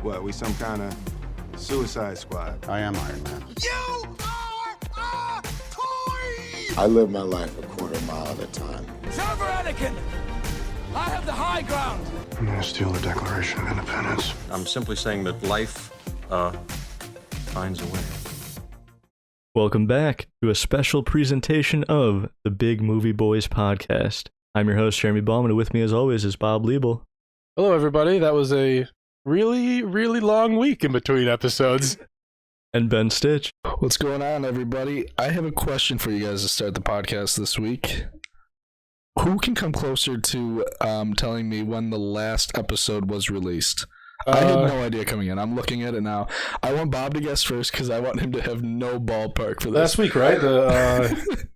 What, we some kind of Suicide Squad? I am Iron Man. You are a toy! I live my life a quarter mile at a time. Server Anakin! I have the high ground! I'm gonna steal the Declaration of Independence. I'm simply saying that life finds a way. Welcome back to a special presentation of the Big Movie Boys Podcast. I'm your host, Jeremy Ballman, and with me as always is Bob Liebel. Hello, everybody. That was a really, really long week in between episodes. And Ben Stitch. What's going on, everybody? I have a question for you guys to start the podcast this week. Who can come closer to telling me when the last episode was released? I had no idea coming in. I'm looking at it now. I want Bob to guess first because I want him to have no ballpark for this. Last week, right? The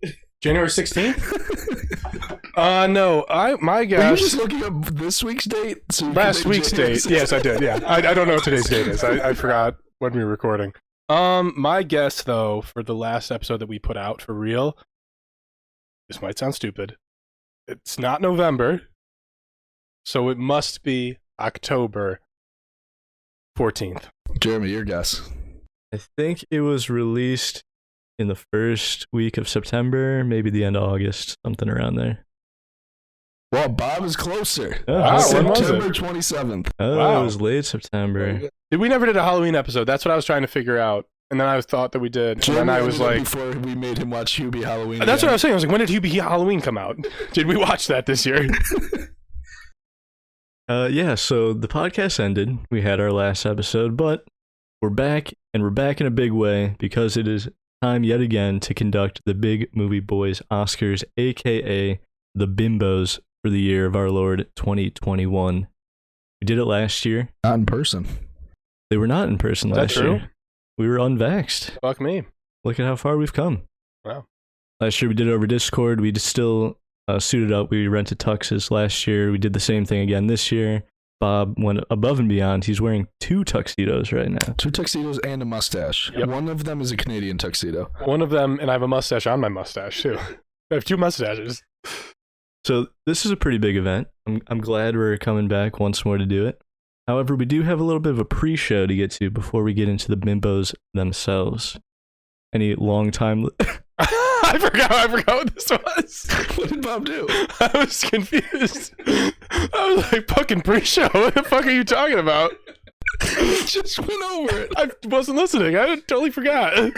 January 16th? No. My guess. Were you just looking up this week's date? So last week's date. Yes, I did. Yeah, I don't know what today's date is. I forgot when we were recording. My guess, though, for the last episode that we put out for real, this might sound stupid. It's not November, so it must be October 14th. Jeremy, your guess. I think it was released in the first week of September, maybe the end of August, something around there. Well, Bob is closer. Oh, wow, September 27th. Oh, Wow. It was late September. We never did a Halloween episode. That's what I was trying to figure out. And then I thought that we did. Jeremy and then I was like, before we made him watch Hubie Halloween. that's again. what I was saying. I was like, when did Hubie Halloween come out? Did we watch that this year? Yeah, so the podcast ended. We had our last episode, but we're back, and we're back in a big way because it is time yet again to conduct the Big Movie Boys Oscars, aka the BMBOs, for the year of our Lord 2021. We did it last year. Not in person. They were not in person Is last that true? year. We were unvaxxed. Fuck me. Look at how far we've come. Wow. Last year we did it over Discord. We just still suited up. We rented tuxes last year. We did the same thing again this year. Bob went above and beyond. He's wearing 2 tuxedos right now. 2 tuxedos and a mustache. Yep. One of them is a Canadian tuxedo. One of them, and I have a mustache on my mustache, too. I have 2 mustaches. So this is a pretty big event. I'm glad we're coming back once more to do it. However, we do have a little bit of a pre-show to get to before we get into the BMBOs themselves. Any long time... I forgot what this was. What did Bob do? I was confused. I was like, fucking pre-show. What the fuck are you talking about? Just went over it. I wasn't listening. I totally forgot.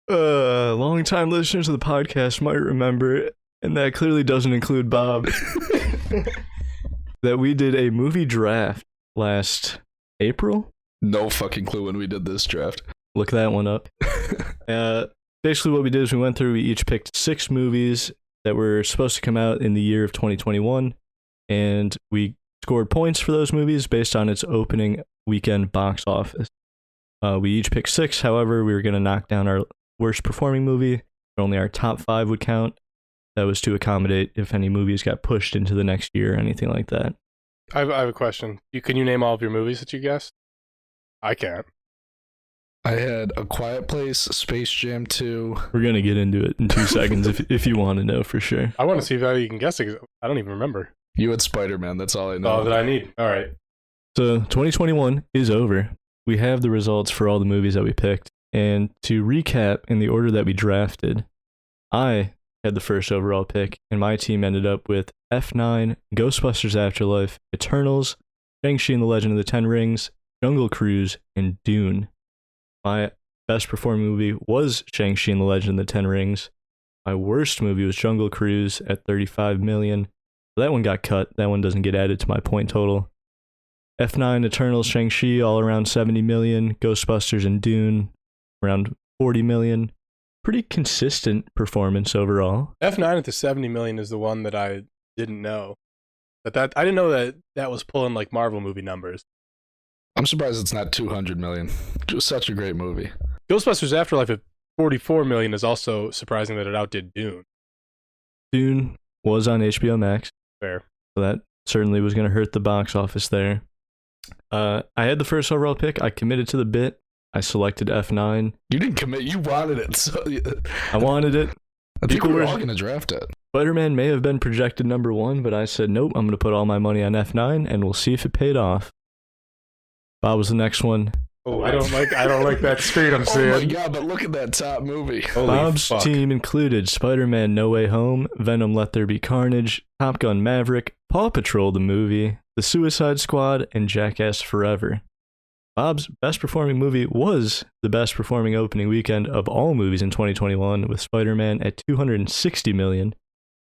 Long-time listeners of the podcast might remember, and that clearly doesn't include Bob, that we did a movie draft last April. No fucking clue when we did this draft. Look that one up. Basically what we did is we went through, we each picked 6 movies that were supposed to come out in the year of 2021, and we scored points for those movies based on its opening weekend box office. We each picked 6, however, we were going to knock down our worst performing movie. Only our top 5 would count. That was to accommodate if any movies got pushed into the next year or anything like that. I have a question. Can you name all of your movies that you guessed? I can't. I had A Quiet Place, Space Jam 2. We're going to get into it in 2 seconds if you want to know for sure. I want to see how you can guess it. I don't even remember. You had Spider-Man, that's all I know. All that I need. All right. So 2021 is over. We have the results for all the movies that we picked. And to recap in the order that we drafted, I had the first overall pick, and my team ended up with F9, Ghostbusters Afterlife, Eternals, Shang-Chi and the Legend of the Ten Rings, Jungle Cruise, and Dune. My best performing movie was Shang-Chi and the Legend of the Ten Rings. My worst movie was Jungle Cruise at 35 million. That one got cut. That one doesn't get added to my point total. F9, Eternals, Shang-Chi all around 70 million. Ghostbusters and Dune around 40 million. Pretty consistent performance overall. F9 at the 70 million is the one that I didn't know. But I didn't know that was pulling like Marvel movie numbers. I'm surprised it's not 200 million. It was such a great movie. Ghostbusters Afterlife at 44 million is also surprising that it outdid Dune. Dune was on HBO Max. Fair. So that certainly was going to hurt the box office there. I had the first overall pick. I committed to the bit. I selected F9. You didn't commit. You wanted it. So I wanted it. I think we were all going to draft it. Spider-Man may have been projected number 1, but I said, nope, I'm going to put all my money on F9, and we'll see if it paid off. Bob was the next one. Oh, I don't like that screen I'm seeing. Oh my god, but look at that top movie. Holy Bob's fuck. team included Spider-Man No Way Home, Venom Let There Be Carnage, Top Gun Maverick, Paw Patrol the movie, The Suicide Squad, and Jackass Forever. Bob's best performing movie was the best performing opening weekend of all movies in 2021, with Spider-Man at $260 million.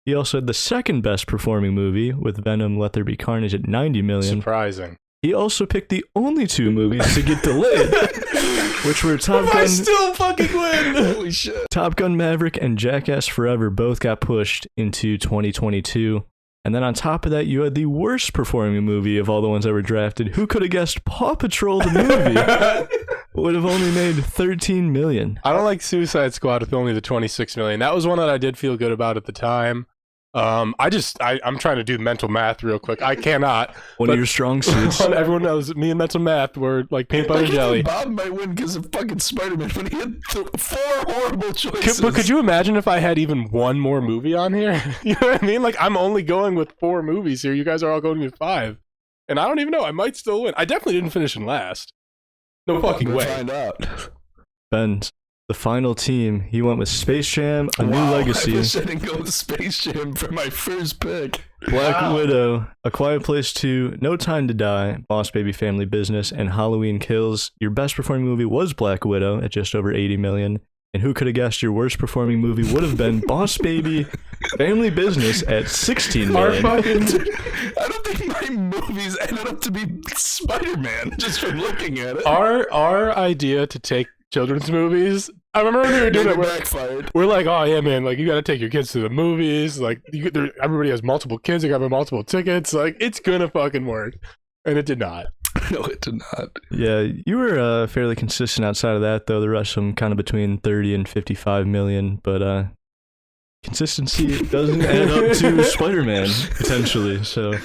He also had the second best performing movie with Venom Let There Be Carnage at $90 million. Surprising. He also picked the only two movies to get delayed, which were Top Gun. I still fucking win. Holy shit. Top Gun Maverick and Jackass Forever both got pushed into 2022. And then on top of that, you had the worst performing movie of all the ones that were drafted. Who could have guessed Paw Patrol the movie would have only made $13 million? I don't like Suicide Squad with only the $26 million. That was one that I did feel good about at the time. I'm trying to do mental math real quick. I cannot. One of your strong suits. Everyone knows me and mental math were like peanut butter and jelly. Bob might win because of fucking Spider-Man when he had 4 horrible choices. But could you imagine if I had even one more movie on here? You know what I mean? Like, I'm only going with 4 movies here. You guys are all going with 5. And I don't even know. I might still win. I definitely didn't finish in last. No fucking We'll way. find out. Ben, the final team, he went with Space Jam, A New Wow, Legacy, I wish I didn't go with Space Jam for my first pick. Black Widow, A Quiet Place 2, No Time to Die, Boss Baby Family Business, and Halloween Kills. Your best performing movie was Black Widow at just over $80 million. And who could have guessed your worst performing movie would have been Boss Baby Family Business at $16 million? I don't think my movies ended up to be Spider-Man just from looking at it. Our idea to take children's movies, I remember when we were doing it. Backfired. We're like, oh yeah, man, like you got to take your kids to the movies. Like everybody has multiple kids. They got multiple tickets. Like it's gonna fucking work, and it did not. No, it did not. Yeah, you were fairly consistent outside of that, though. The rest of them kind of between 30 and 55 million, but consistency doesn't add up to Spider-Man, potentially. So,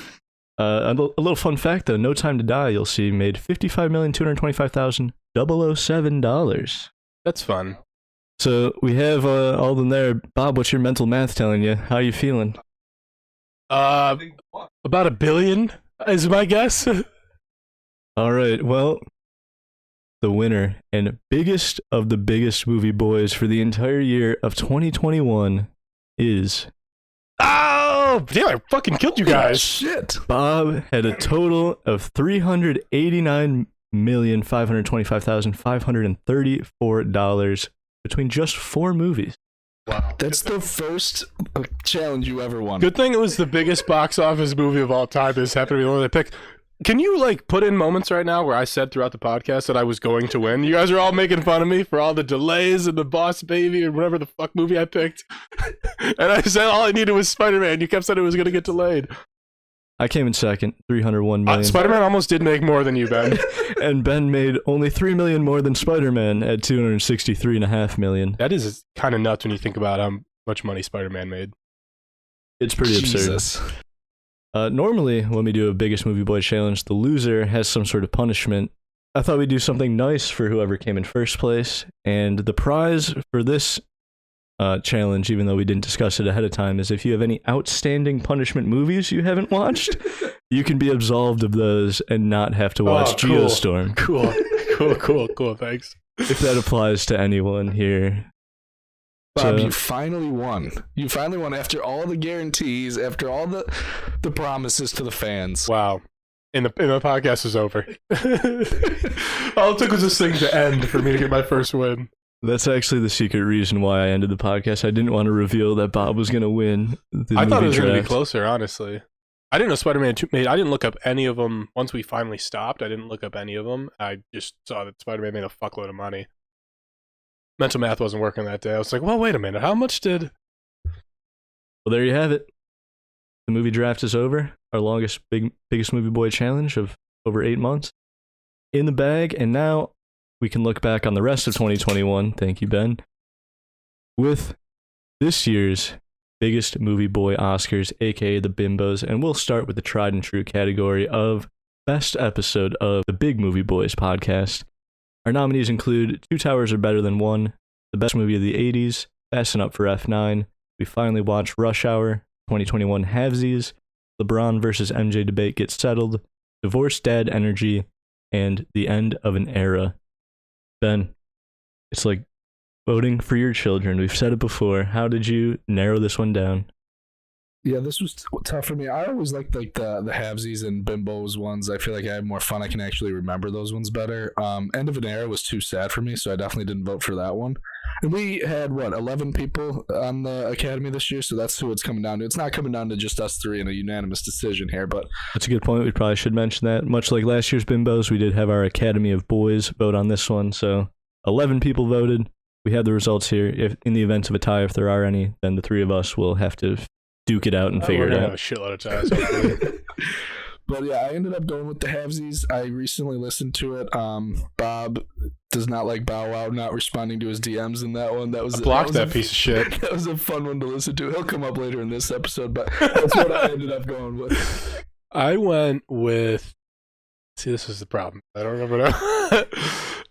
a little fun fact, though. No Time to Die, you'll see, made $55,225,007. That's fun. So, we have all of them there. Bob, what's your mental math telling you? How are you feeling? About $1 billion is my guess. All right, well, the winner and biggest of the biggest movie boys for the entire year of 2021 is... Oh, damn, I fucking killed you guys. Shit. Bob had a total of $389,525,534 between just 4 movies. Wow. That's the first challenge you ever won. Good thing it was the biggest box office movie of all time. This happened to be the one that I picked. Can you like put in moments right now where I said throughout the podcast that I was going to win? You guys are all making fun of me for all the delays and the Boss Baby and whatever the fuck movie I picked. And I said all I needed was Spider-Man. You kept saying it was going to get delayed. I came in second, 301 million. Spider-Man almost did make more than you, Ben. And Ben made only 3 million more than Spider-Man at 263.5 million. That is kind of nuts when you think about how much money Spider-Man made. It's pretty Jesus. absurd. Normally, when we do a Biggest Movie Boy Challenge, the loser has some sort of punishment. I thought we'd do something nice for whoever came in first place, and the prize for this challenge, even though we didn't discuss it ahead of time, is if you have any outstanding punishment movies you haven't watched, you can be absolved of those and not have to watch cool. Geostorm. Cool, thanks. If that applies to anyone here. Bob, So- you finally won. You finally won after all the guarantees, after all the promises to the fans. Wow. And the podcast is over. All it took was this thing to end for me to get my first win. That's actually the secret reason why I ended the podcast. I didn't want to reveal that Bob was going to win the I thought it movie was going to be draft. closer, honestly. I didn't know Spider-Man 2 made... I didn't look up any of them. Once we finally stopped, I didn't look up any of them. I just saw that Spider-Man made a fuckload of money. Mental math wasn't working that day. I was like, well, wait a minute. How much did... Well, there you have it. The movie draft is over. Our longest biggest movie boy challenge of over 8 months in the bag, and now we can look back on the rest of 2021. Thank you, Ben. With this year's biggest movie boy Oscars, aka the BMBOs, and we'll start with the tried and true category of best episode of the Big Movie Boys podcast. Our nominees include Two Towers Are Better Than One, the best movie of the 80s, Fasten Up for F9. We finally watched Rush Hour, 2021 Halvesies, LeBron versus MJ debate gets settled, Divorced Dad Energy, and the end of an era. Ben, it's like voting for your children. We've said it before. How did you narrow this one down? Yeah, this was tough for me. I always liked the halvesies and bimbos ones. I feel like I had more fun. I can actually remember those ones better. End of an Era was too sad for me, so I definitely didn't vote for that one. And we had 11 people on the Academy this year, so that's who it's coming down to. It's not coming down to just us three in a unanimous decision here, but that's a good point. We probably should mention that. Much like last year's bimbos, we did have our Academy of Boys vote on this one, so 11 people voted. We have the results here. If in the event of a tie, if there are any, then the three of us will have to duke it out and figure it out. Have a shitload of ties. But yeah, I ended up going with the halvesies. I recently listened to it. Bob does not like Bow Wow not responding to his DMs in that one. I blocked that piece of shit. That was a fun one to listen to. He'll come up later in this episode, but that's what I ended up going with. I went with. See, this is the problem. I don't remember now.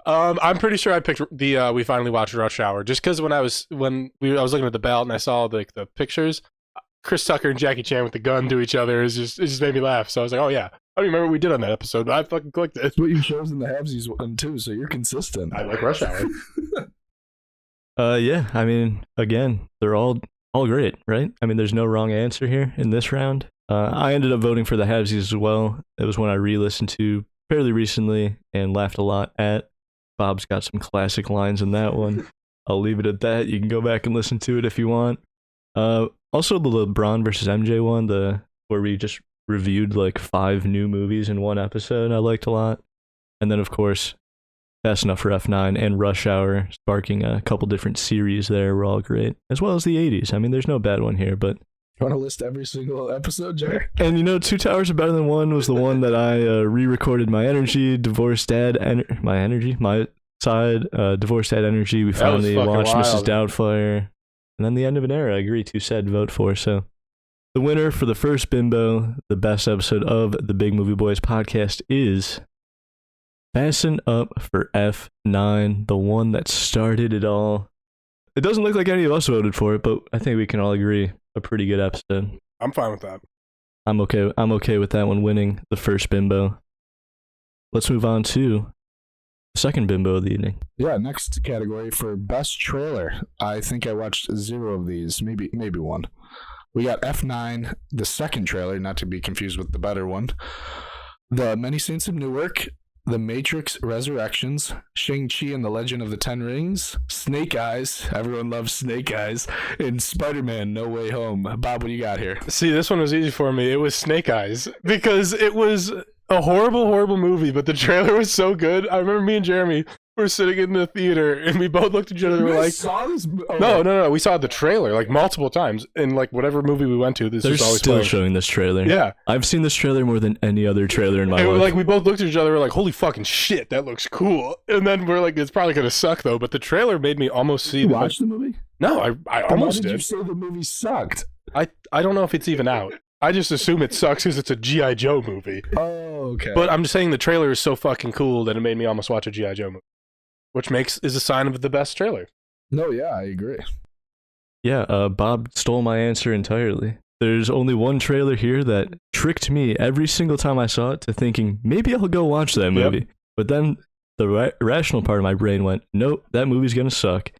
I'm pretty sure I picked the. We finally watched Rush Hour just because when I was looking at the ballot and I saw the pictures. Chris Tucker and Jackie Chan with the gun to each other it just made me laugh. So I was like, oh yeah, I don't remember what we did on that episode, but I fucking clicked it. That's what you chose in the halvesies one too, so you're consistent. I like Rush Hour. Yeah, I mean, again, they're all great, right? I mean, there's no wrong answer here in this round. I ended up voting for the halvesies as well. It was one I re-listened to fairly recently and laughed a lot at. Bob's got some classic lines in that one. I'll leave it at that. You can go back and listen to it if you want. Also the LeBron versus MJ one, where we just reviewed like 5 new movies in one episode, I liked a lot. And then of course, Fast Enough for F9 and Rush Hour, sparking a couple different series there, were all great. As well as the 80s. I mean, there's no bad one here, but... You want to list every single episode, Jerry? And Two Towers Are Better Than One was the one that I re-recorded My Energy, Divorced Dad, My Side, Divorced Dad Energy. We finally watched wild. Mrs. Doubtfire. And then the End of an Era, I agree, too sad to vote for. So the winner for the first bimbo, the best episode of the Big Movie Boys podcast, is Fasten Up for F9, the one that started it all. It doesn't look like any of us voted for it, but I think we can all agree a pretty good episode. I'm fine with that. I'm okay with that one winning the first bimbo. Let's move on to second bimbo of the evening. Yeah, next category for best trailer. I think I watched 0 of these, maybe one. We got F9, the second trailer, not to be confused with the better one. The Many Saints of Newark, The Matrix Resurrections, Shang-Chi and the Legend of the Ten Rings, Snake Eyes, everyone loves Snake Eyes, and Spider-Man No Way Home. Bob, what do you got here? See, this one was easy for me. It was Snake Eyes because it was a horrible movie, but the trailer was so good. I remember me and Jeremy were sitting in the theater and we both looked at each other and were like, saw this? Oh. No, we saw the trailer like multiple times in like whatever movie we went to. They're always still playing. Showing this trailer. Yeah, I've seen this trailer more than any other trailer in my life. Like we both looked at each other, we're like, holy fucking shit, that looks cool. And then we're like, it's probably gonna suck though. But the trailer made me almost see. You watched the movie? No, I almost did. Why did you say the movie sucked? I don't know if it's even out. I just assume it sucks because it's a G.I. Joe movie. Oh, okay. But I'm just saying the trailer is so fucking cool that it made me almost watch a G.I. Joe movie, which is a sign of the best trailer. No, yeah, I agree. Yeah, Bob stole my answer entirely. There's only one trailer here that tricked me every single time I saw it to thinking, maybe I'll go watch that movie. Yep. But then the rational part of my brain went, nope, that movie's going to suck.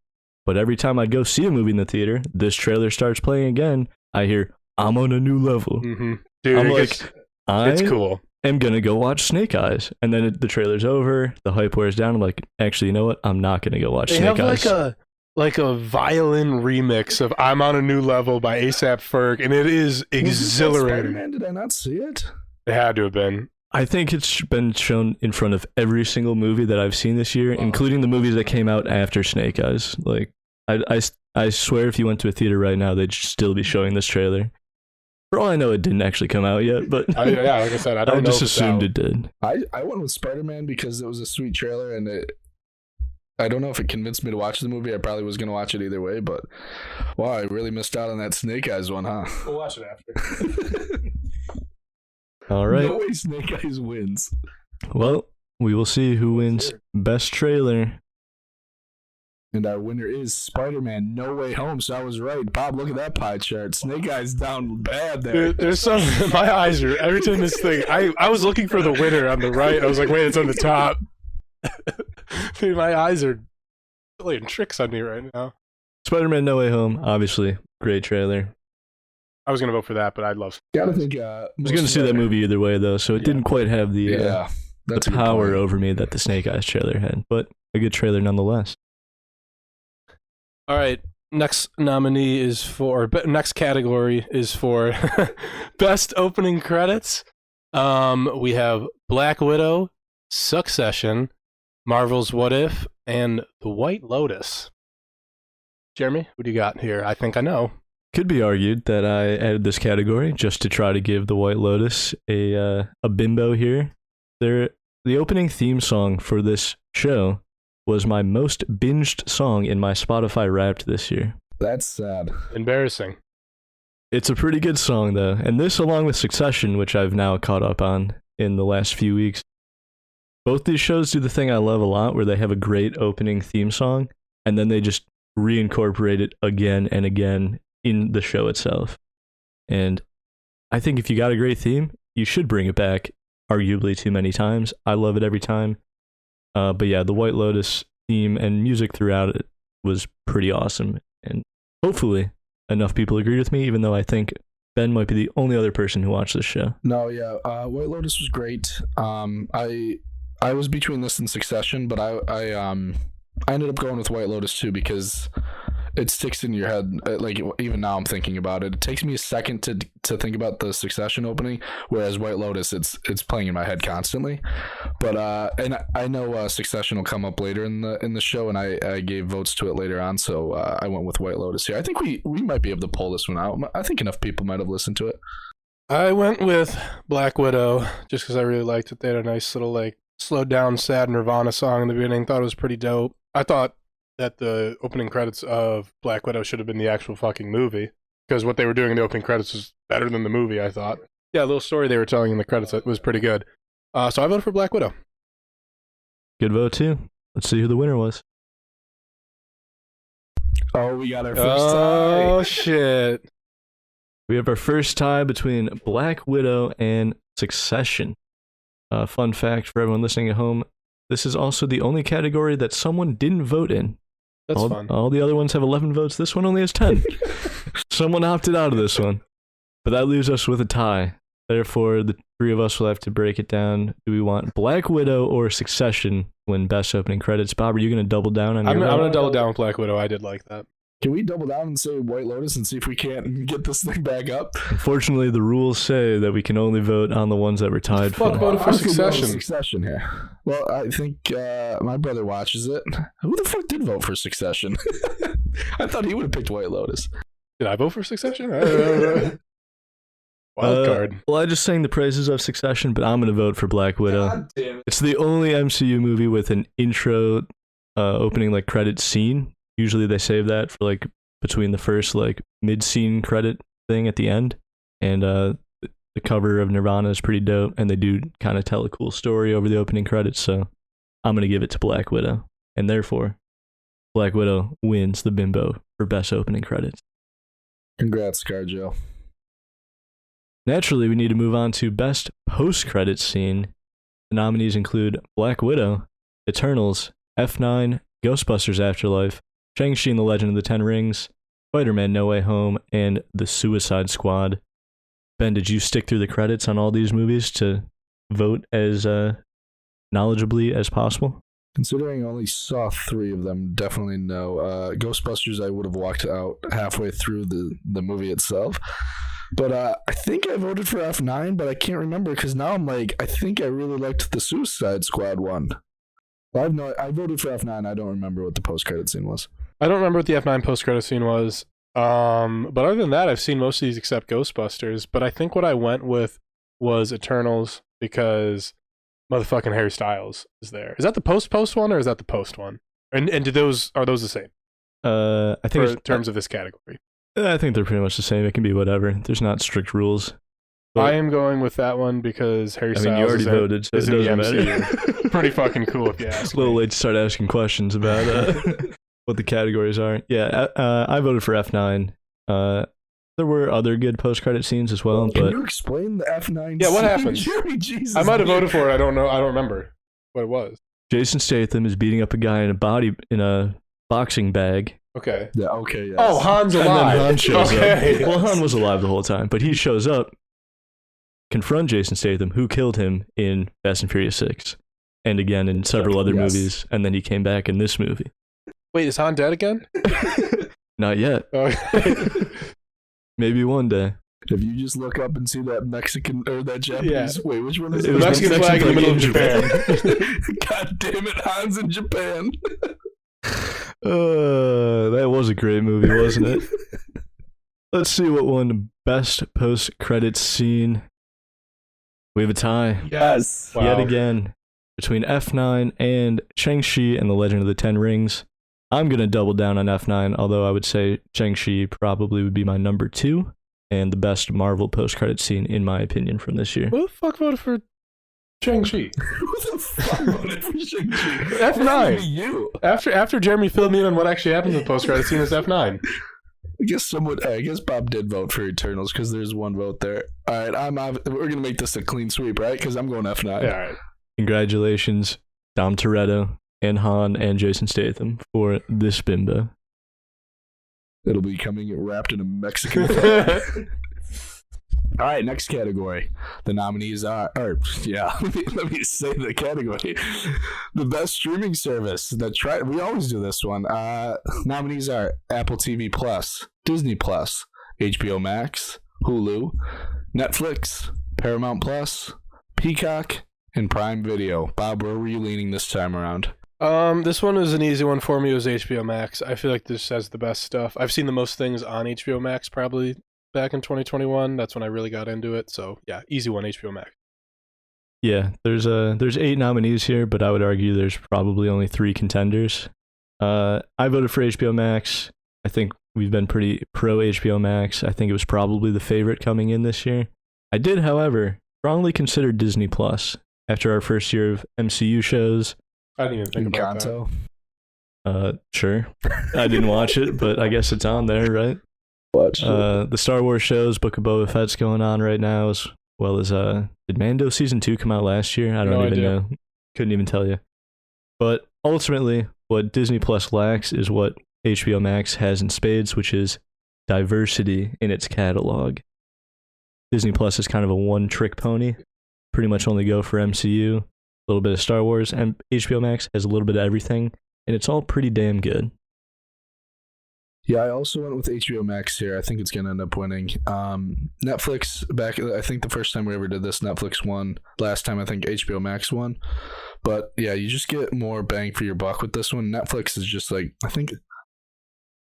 But every time I'd go see a movie in the theater, this trailer starts playing again, I hear, I'm on a new level. Mm-hmm. Dude, I'm like, it's cool. I'm going to go watch Snake Eyes. And then the trailer's over, the hype wears down. I'm like, actually, you know what? I'm not going to go watch Snake Eyes. They have like a violin remix of I'm on a New Level by A$AP Ferg, and it is exhilarating. Spider-Man? Did I not see it? It had to have been. I think it's been shown in front of every single movie that I've seen this year, including the movies that came out after Snake Eyes. Like, I swear if you went to a theater right now, they'd still be showing this trailer. For all I know, it didn't actually come out yet, but yeah, like I said, I don't know. I just assumed it did. I went with Spider-Man because it was a sweet trailer, and I don't know if it convinced me to watch the movie. I probably was going to watch it either way, but wow, I really missed out on that Snake Eyes one, huh? We'll watch it after. All right. No way Snake Eyes wins. Well, we will see who wins Best Trailer. And our winner is Spider-Man No Way Home. So I was right. Bob, look at that pie chart. Snake Eyes down bad there. There's some. My eyes are every time this thing. I was looking for the winner on the right. I was like, wait, it's on the top. Dude, my eyes are playing tricks on me right now. Spider-Man No Way Home, obviously, great trailer. I was gonna vote for that, but I'd love. Gotta think. I was going to see that movie either way, though, so it didn't quite have the power over me that the Snake Eyes trailer had, but a good trailer nonetheless. All right, next nominee is for next category is for best opening credits. We have Black Widow, Succession, Marvel's What If, and The White Lotus. Jeremy, who do you got here? I think I know. Could be argued that I added this category just to try to give The White Lotus a bimbo here. The opening theme song for this show was my most binged song in my Spotify Wrapped this year. That's sad. Embarrassing. It's a pretty good song, though. And this, along with Succession, which I've now caught up on in the last few weeks. Both these shows do the thing I love a lot, where they have a great opening theme song, and then they just reincorporate it again and again in the show itself. And I think if you got a great theme, you should bring it back, arguably too many times. I love it every time. But yeah, the White Lotus theme and music throughout it was pretty awesome. And hopefully enough people agreed with me, even though I think Ben might be the only other person who watched this show. No, yeah, White Lotus was great. I was between this and Succession, but I ended up going with White Lotus too because it sticks in your head. Like, even now I'm thinking about it. It takes me a second to think about the Succession opening, whereas White Lotus, it's playing in my head constantly. But and I know Succession will come up later in the show, and I gave votes to it later on, so I went with White Lotus here. I think we might be able to pull this one out. I think enough people might have listened to it. I went with Black Widow just because I really liked it. They had a nice little, like, slowed down, sad Nirvana song in the beginning. Thought it was pretty dope. I thought that the opening credits of Black Widow should have been the actual fucking movie, because what they were doing in the opening credits was better than the movie, I thought. Yeah, a little story they were telling in the credits was pretty good. So I voted for Black Widow. Good vote, too. Let's see who the winner was. Oh, we got our first tie. Oh, shit. We have our first tie between Black Widow and Succession. Fun fact for everyone listening at home, this is also the only category that someone didn't vote in. That's fun. All the other ones have 11 votes. This one only has 10. Someone opted out of this one. But that leaves us with a tie. Therefore, the three of us will have to break it down. Do we want Black Widow or Succession when best opening credits? Bob, are you going to double down on your vote? I'm going to double down with Black Widow. I did like that. Can we double down and say White Lotus and see if we can't get this thing back up? Unfortunately, the rules say that we can only vote on the ones that were tied for. Fuck, voted for Succession. Succession here. Well, I think my brother watches it. Who the fuck did vote for Succession? I thought he would have picked White Lotus. Did I vote for Succession? Wild card. Well, I just sang the praises of Succession, but I'm going to vote for Black Widow. God damn it. It's the only MCU movie with an intro opening like credit scene. Usually they save that for like between the first like mid-scene credit thing at the end. And the cover of Nirvana is pretty dope, and they do kind of tell a cool story over the opening credits, so I'm going to give it to Black Widow. And therefore, Black Widow wins the bimbo for best opening credits. Congrats, ScarJo. Naturally, we need to move on to best post-credits scene. The nominees include Black Widow, Eternals, F9, Ghostbusters Afterlife, Shang-Chi and the Legend of the Ten Rings, Spider-Man No Way Home, and The Suicide Squad. Ben, did you stick through the credits on all these movies to vote as knowledgeably as possible? Considering I only saw 3 of them, definitely no. Ghostbusters, I would have walked out halfway through the movie itself. But I think I voted for F9, but I can't remember because now I'm like, I think I really liked the Suicide Squad one. I voted for F9. I don't remember what the post-credit scene was. I don't remember what the F9 post-credit scene was. But other than that, I've seen most of these except Ghostbusters. But I think what I went with was Eternals because motherfucking Harry Styles is there. Is that the post one or is that the post one? And are those the same? I think in terms of this category. I think they're pretty much the same. It can be whatever. There's not strict rules. But I am going with that one because Harry Styles you already voted, so it doesn't matter. Pretty fucking cool if you ask A little me. late to start asking questions about what the categories are. Yeah, I voted for F9. There were other good post-credit scenes as well, Can but you explain the F9? Yeah, what scene, happened? Jerry, Jesus, I might have man. voted for it. I don't know. I don't remember what it was. Jason Statham is beating up a guy in a boxing bag. Okay. Yeah, okay, yes. Oh, Han's And alive. then Han shows Okay. up. Well, Han was alive the whole time, but he shows up, confront Jason Statham, who killed him in Fast and Furious 6, and again in several other Yes. movies, and then he came back in this movie. Wait, is Han dead again? Not yet. Okay. Maybe one day. If you just look up and see that Mexican or that Japanese, wait, which one is It it? was Mexican flag in the middle of Japan. God damn it, Han's in Japan. That was a great movie, wasn't it? Let's see what won Best Post-Credits Scene. We have a tie. Yes. Wow. Yet again, between F9 and Shang-Chi and the Legend of the Ten Rings. I'm going to double down on F9, although I would say Shang-Chi probably would be my number 2 and the best Marvel post-credit scene, in my opinion, from this year. Who the fuck voted for Shang-Chi? Who the fuck voted for Shang-Chi? F9. You. After Jeremy filled me in on what actually happened in the post-credit scene is F9. I guess Bob did vote for Eternals because there's one vote there. All right, we're gonna make this a clean sweep, right? Because I'm going F9. Yeah, all right. Congratulations, Dom Toretto and Han and Jason Statham for this bimbo. It'll be coming wrapped in a Mexican flag. All right, next category. The nominees are, let me say the category. The best streaming service. We always do this one. Nominees are Apple TV Plus, Disney Plus, HBO Max, Hulu, Netflix, Paramount Plus, Peacock, and Prime Video. Bob, where were you leaning this time around? This one was an easy one for me. It was HBO Max. I feel like this has the best stuff. I've seen the most things on HBO Max probably back in 2021. That's when I really got into it. So yeah, easy one, HBO Max. Yeah, there's 8 nominees here, but I would argue there's probably only 3 contenders. I voted for HBO Max. I think we've been pretty pro HBO Max. I think it was probably the favorite coming in this year. I did, however, strongly consider Disney Plus after our first year of MCU shows. I didn't even think about that. Sure. I didn't watch it, but I guess it's on there, right? Watch The Star Wars shows, Book of Boba Fett's going on right now, as well as did Mando season 2 come out last year? I don't even know. Couldn't even tell you. But ultimately, what Disney Plus lacks is what HBO Max has in spades, which is diversity in its catalog. Disney Plus is kind of a one-trick pony. Pretty much only go for MCU, a little bit of Star Wars, and HBO Max has a little bit of everything, and it's all pretty damn good. Yeah, I also went with HBO Max here. I think it's going to end up winning. Netflix, I think the first time we ever did this, Netflix won. Last time, I think HBO Max won. But yeah, you just get more bang for your buck with this one. Netflix is just like,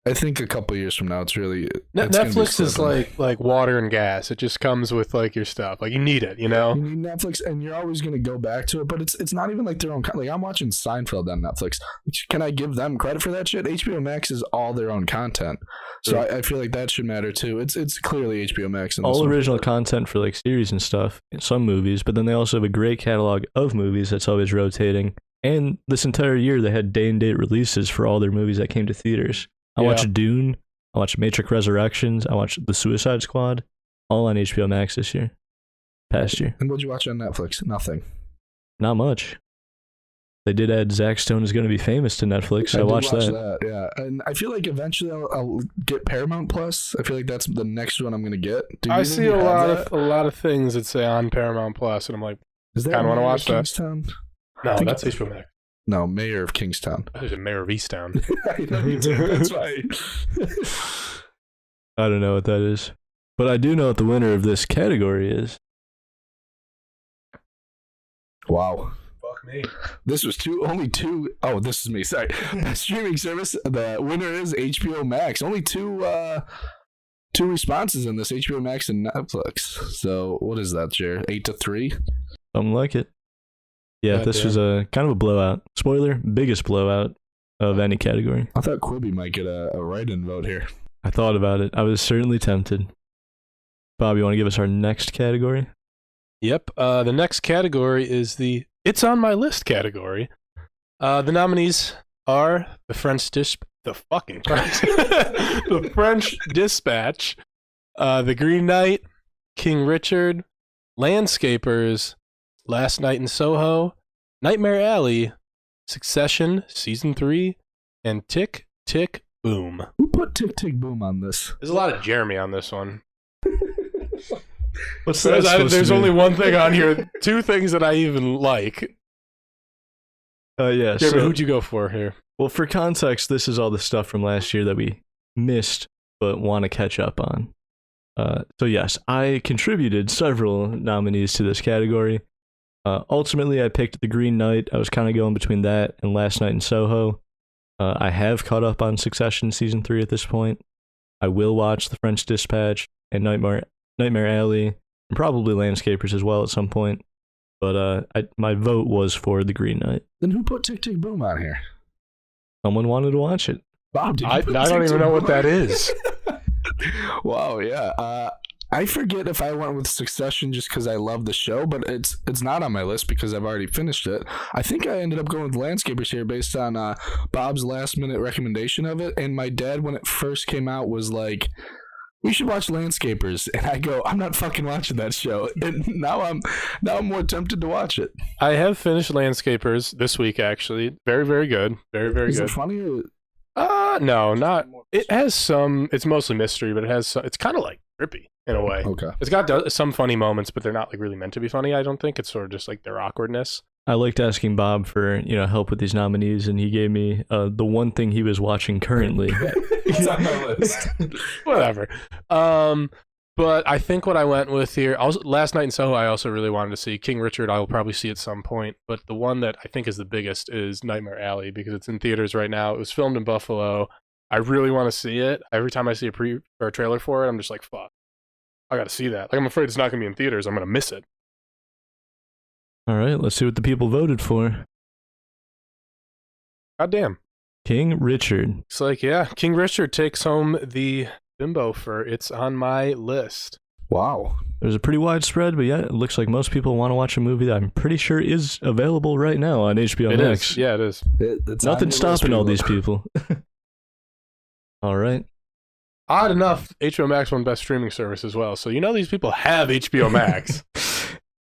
I think a couple years from now, it's really... Netflix is like water and gas. It just comes with like your stuff. Like you need it, you know? You need Netflix, and you're always going to go back to it, but it's not even like their own... Like, I'm watching Seinfeld on Netflix. Can I give them credit for that shit? HBO Max is all their own content. So I feel like that should matter too. It's clearly HBO Max. In this all one. original content for like series and stuff, in some movies, but then they also have a great catalog of movies that's always rotating. And this entire year, they had day-and-date releases for all their movies that came to theaters. I watched Dune, I watched Matrix Resurrections, I watched The Suicide Squad, all on HBO Max this year. Past year. And what'd you watch on Netflix? Nothing. Not much. They did add Zack Stone is going to be famous to Netflix, so I watched that. Yeah, and I feel like eventually I'll get Paramount Plus. I feel like that's the next one I'm going to get. I see a lot of things that say on Paramount Plus, and I'm like, is that kind of want to watch that. Kingstown? No, that's HBO Max. No, Mayor of Kingstown. I was a Mayor of Easttown. I know you do. That's right. I don't know what that is. But I do know what the winner of this category is. Wow. Fuck me. This was only two. Oh, this is me. Sorry. Streaming service. The winner is HBO Max. Only two responses in this, HBO Max and Netflix. So what is that, Jer? 8-3? Something like it. Yeah, this was a kind of a blowout. Spoiler, biggest blowout of any category. I thought Quibi might get a write-in vote here. I thought about it. I was certainly tempted. Bob, you want to give us our next category? Yep. The next category is the It's on My List category. The nominees are The French the fucking French. The French Dispatch, The Green Knight, King Richard, Landscapers, Last Night in Soho, Nightmare Alley, Succession Season 3, and Tick, Tick, Boom. Who put Tick Tick Boom on this? There's a lot of Jeremy on this one. What's that supposed to There's mean? only one thing on here, two things that I even like. Yeah. Jeremy, So, who'd you go for here? well, for context, this is all the stuff from last year that we missed but want to catch up on. So yes, I contributed several nominees to this category. Ultimately, I picked The Green Knight. I was kind of going between that and Last Night in Soho. I have caught up on Succession Season 3 at this point. I will watch The French Dispatch and Nightmare Alley, and probably Landscapers as well at some point. But my vote was for The Green Knight. Then who put Tick Tick Boom on here? Someone wanted to watch it. Bob, did you I put don't Tick even Tick know Boom what that on? is. Wow, yeah. I forget if I went with Succession just because I love the show, but it's not on my list because I've already finished it. I think I ended up going with Landscapers here based on Bob's last minute recommendation of it. And my dad, when it first came out, was like, "We should watch Landscapers," and I go, "I'm not fucking watching that show." And now I'm more tempted to watch it. I have finished Landscapers this week, actually. Very, very good. Very, very Is good. it funny or No, not. It has some. It's mostly mystery, but it has. It's kind of like trippy in a way. okay? It's got some funny moments, but they're not like really meant to be funny. I don't think it's sort of just like their awkwardness. I liked asking Bob for help with these nominees, and he gave me the one thing he was watching currently. It's on my list. Whatever. But I think what I went with here, Last Night in Soho, I also really wanted to see. King Richard, I will probably see at some point. But the one that I think is the biggest is Nightmare Alley because it's in theaters right now. It was filmed in Buffalo. I really want to see it. Every time I see a trailer for it, I'm just like, fuck, I got to see that. Like, I'm afraid it's not going to be in theaters. I'm going to miss it. All right, let's see what the people voted for. God damn. King Richard. It's like, yeah, King Richard takes home the bimbo for It's on my list. Wow. There's a pretty wide spread, but yeah, it looks like most people want to watch a movie that I'm pretty sure is available right now on HBO It Max. is. Yeah, it is. It's on Nothing's your list, stopping all people. these people. All right. Odd enough, HBO Max won Best Streaming Service as well. So these people have HBO Max.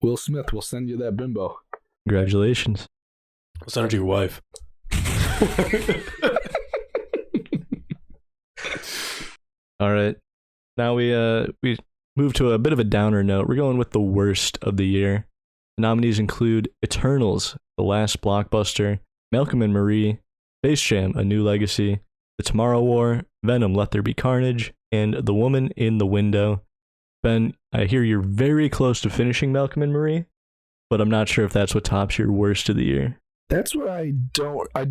Will Smith will send you that bimbo. Congratulations. Send it to your wife. All right. Now we move to a bit of a downer note. We're going with the worst of the year. The nominees include Eternals, The Last Blockbuster, Malcolm and Marie, Space Jam: A New Legacy, The Tomorrow War, Venom: Let There Be Carnage, and The Woman in the Window. Ben, I hear you're very close to finishing Malcolm and Marie, but I'm not sure if that's what tops your worst of the year. That's what I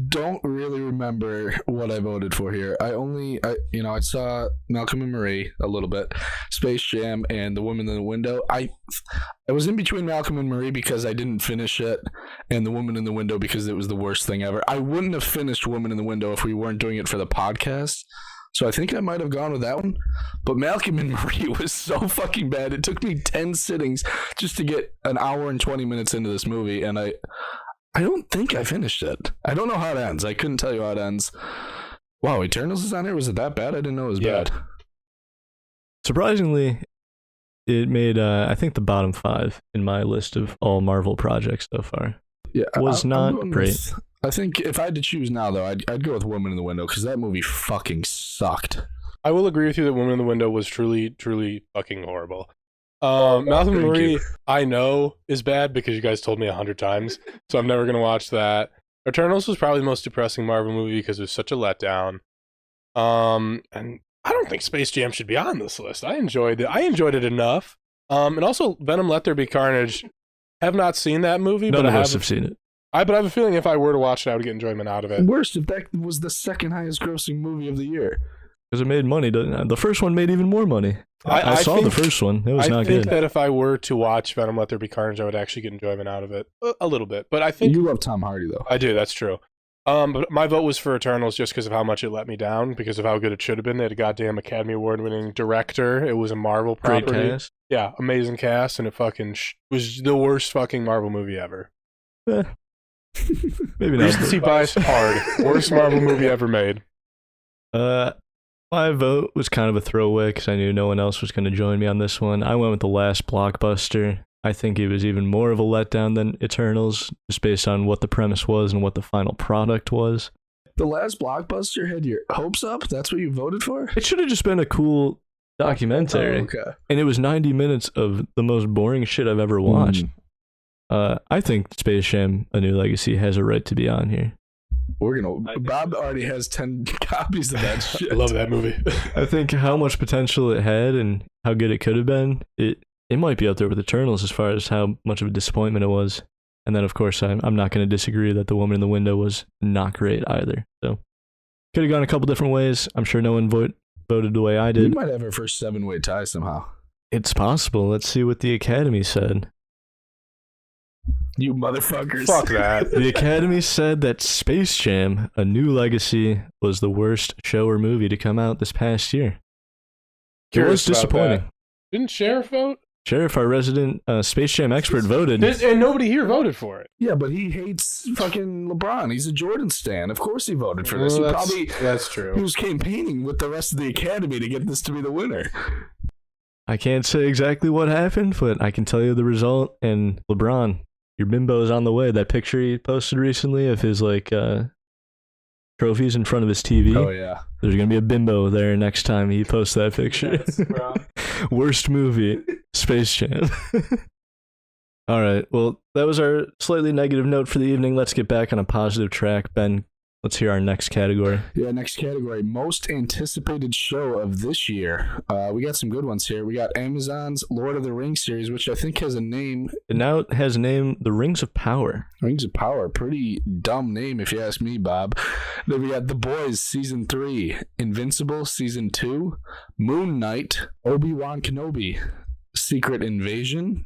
don't really remember what I voted for here. I saw Malcolm and Marie a little bit, Space Jam, and The Woman in the Window. I was in between Malcolm and Marie because I didn't finish it, and The Woman in the Window because it was the worst thing ever. I wouldn't have finished Woman in the Window if we weren't doing it for the podcast. So I think I might have gone with that one. But Malcolm and Marie was so fucking bad. It took me 10 sittings just to get an hour and 20 minutes into this movie, and I don't think I finished it. I don't know how it ends. I couldn't tell you how it ends. Wow, Eternals is on here? Was it that bad? I didn't know it was bad. Surprisingly, it made, I think, the bottom 5 in my list of all Marvel projects so far. Yeah, Was I'm not going great. with- I think if I had to choose now, though, I'd go with Woman in the Window because that movie fucking sucked. I will agree with you that Woman in the Window was truly, truly fucking horrible. Malcolm and Thank Marie, you. I know is bad because you guys told me 100 times, so I'm never going to watch that. Eternals was probably the most depressing Marvel movie because it was such a letdown. And I don't think Space Jam should be on this list. I enjoyed it. I enjoyed it enough. And also Venom: Let There Be Carnage. Have not seen that movie, None but of I us have. have seen it. But I have a feeling if I were to watch it, I would get enjoyment out of it. Worst, if that was the second highest grossing movie of the year. Because it made money. The first one made even more money. I saw think- the first one. It was I not think good. that if I were to watch Venom: Let There Be Carnage, I would actually get enjoyment out of it a little bit. But I think You love Tom Hardy, though. I do. That's true. But my vote was for Eternals just because of how much it let me down, because of how good it should have been. They had a goddamn Academy Award-winning director. It was a Marvel Great property. cast. Yeah, amazing cast, and it fucking was the worst fucking Marvel movie ever. Eh. Maybe not. Recency bias hard. Worst Marvel movie ever made. My vote was kind of a throwaway because I knew no one else was going to join me on this one. I went with the last blockbuster. I think it was even more of a letdown than Eternals, just based on what the premise was and what the final product was. The last blockbuster had your hopes up? That's what you voted for? It should have just been a cool documentary. Oh, okay. And it was 90 minutes of the most boring shit I've ever watched. I think Space Jam: A New Legacy has a right to be on here. Bob already has 10 copies of that shit. I love that movie. I think how much potential it had and how good it could have been, it might be up there with Eternals as far as how much of a disappointment it was. And then, of course, I'm not going to disagree that The Woman in the Window was not great either. So, could have gone a couple different ways. I'm sure no one voted the way I did. We might have our first 7-way tie somehow. It's possible. Let's see what the Academy said. You motherfuckers. Fuck that. The Academy said that Space Jam: A New Legacy was the worst show or movie to come out this past year. It was disappointing. Didn't Sheriff vote? Sheriff, our resident Space Jam expert, voted. And nobody here voted for it. Yeah, but he hates fucking LeBron. He's a Jordan stan. Of course he voted for this. Well, That's true. He was campaigning with the rest of the Academy to get this to be the winner. I can't say exactly what happened, but I can tell you the result. And LeBron, your bimbo is on the way. That picture he posted recently of his trophies in front of his TV. Oh, yeah. There's going to be a bimbo there next time he posts that picture. Worst movie, Space Jam. All right. Well, that was our slightly negative note for the evening. Let's get back on a positive track. Ben, let's hear our next category. Yeah, next category. Most anticipated show of this year. We got some good ones here. We got Amazon's Lord of the Rings series, which I think has a name. It now has a name, The Rings of Power. Rings of Power. Pretty dumb name, if you ask me, Bob. Then we got The Boys Season 3, Invincible Season 2, Moon Knight, Obi-Wan Kenobi, Secret Invasion,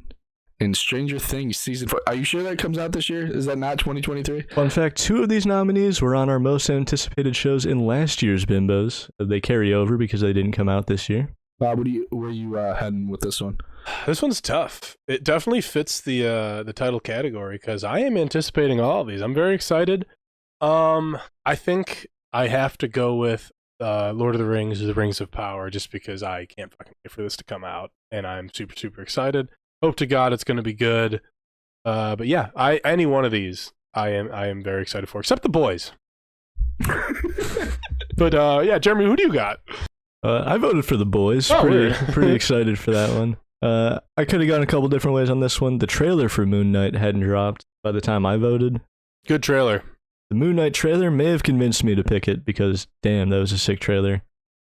and Stranger Things Season 4. Are you sure that comes out this year? Is that not 2023? Fun fact, 2 of these nominees were on our most anticipated shows in last year's Bimbos. They carry over because they didn't come out this year. Bob, where are you heading with this one? This one's tough. It definitely fits the title category because I am anticipating all of these. I'm very excited. I think I have to go with Lord of the Rings, The Rings of Power, just because I can't fucking wait for this to come out, and I'm super, super excited. Hope to God it's going to be good. But yeah, any one of these I am very excited for, except The Boys. But yeah, Jeremy, who do you got? I voted for The Boys. Oh, pretty excited for that one. I could have gone a couple different ways on this one. The trailer for Moon Knight hadn't dropped by the time I voted. Good trailer. The Moon Knight trailer may have convinced me to pick it because, damn, that was a sick trailer.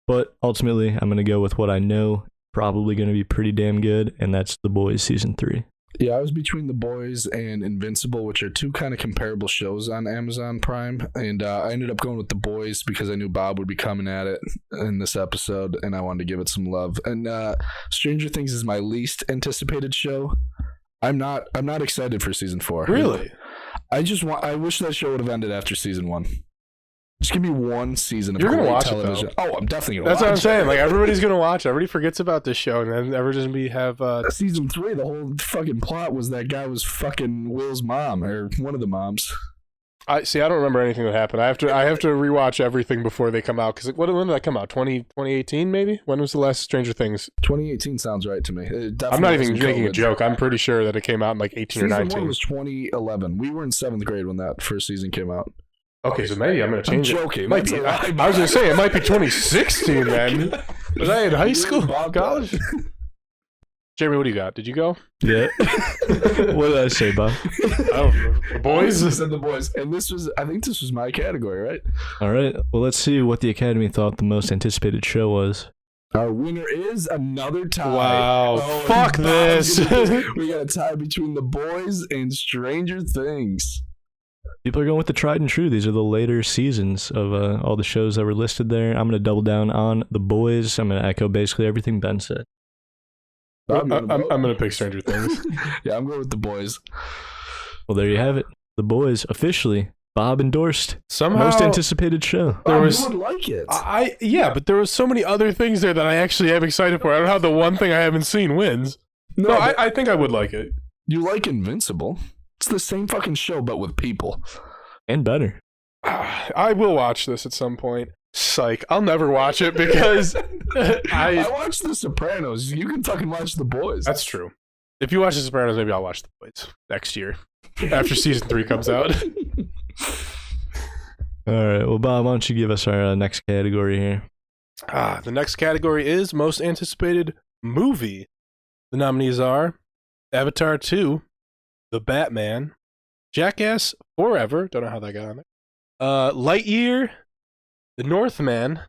But ultimately, I'm going to go with what I know probably going to be pretty damn good, and that's The Boys Season 3. Yeah, I was between The Boys and Invincible, which are 2 kind of comparable shows on Amazon Prime, and I ended up going with The Boys because I knew Bob would be coming at it in this episode, and I wanted to give it some love. And Stranger Things is my least anticipated show. I'm not excited for Season 4. Really? I wish that show would have ended after Season 1. Just give me one season of You're gonna great watch television. it, though. Oh, I'm definitely gonna That's watch what I'm it. saying. Like, everybody's gonna watch. Everybody forgets about this show, and then everyone's gonna have. Season 3, the whole fucking plot was that guy was fucking Will's mom or one of the moms. I don't remember anything that happened. I have to rewatch everything before they come out because when did that come out? 2018 maybe? When was the last Stranger Things? 2018 sounds right to me. I'm not even making a joke. I'm pretty sure that it came out in like 18 season or 19. Season 1 was 2011. We were in 7th grade when that first season came out. Okay, so maybe I'm going to change it. I'm joking. It might be, I was going to say, it might be 2016 then. Was I in high school? College? Jeremy, what do you got? Did you go? Yeah. What did I say, Bob? The Boys? I said The Boys. And I think this was my category, right? All right. Well, let's see what the Academy thought the most anticipated show was. Our winner is another tie. Wow. Fuck this. We got a tie between The Boys and Stranger Things. People are going with the tried and true. These are the later seasons of all the shows that were listed there. I'm going to double down on The Boys. I'm going to echo basically everything Ben said. I'm going to pick Stranger Things. Yeah, I'm going with The Boys. Well, there you have it. The Boys, officially. Bob endorsed. Somehow, most anticipated show. You would like it. Yeah, but there was so many other things there that I actually am excited for. I don't know how the one thing I haven't seen wins. No, I think I would like it. You like Invincible? It's the same fucking show, but with people. And better. I will watch this at some point. Psych. I'll never watch it because I watched The Sopranos. You can fucking watch The Boys. That's true. If you watch The Sopranos, maybe I'll watch The Boys next year after season 3 comes out. All right. Well, Bob, why don't you give us our next category here? The next category is most anticipated movie. The nominees are Avatar 2, The Batman, Jackass Forever, don't know how that got on there, Lightyear, The Northman,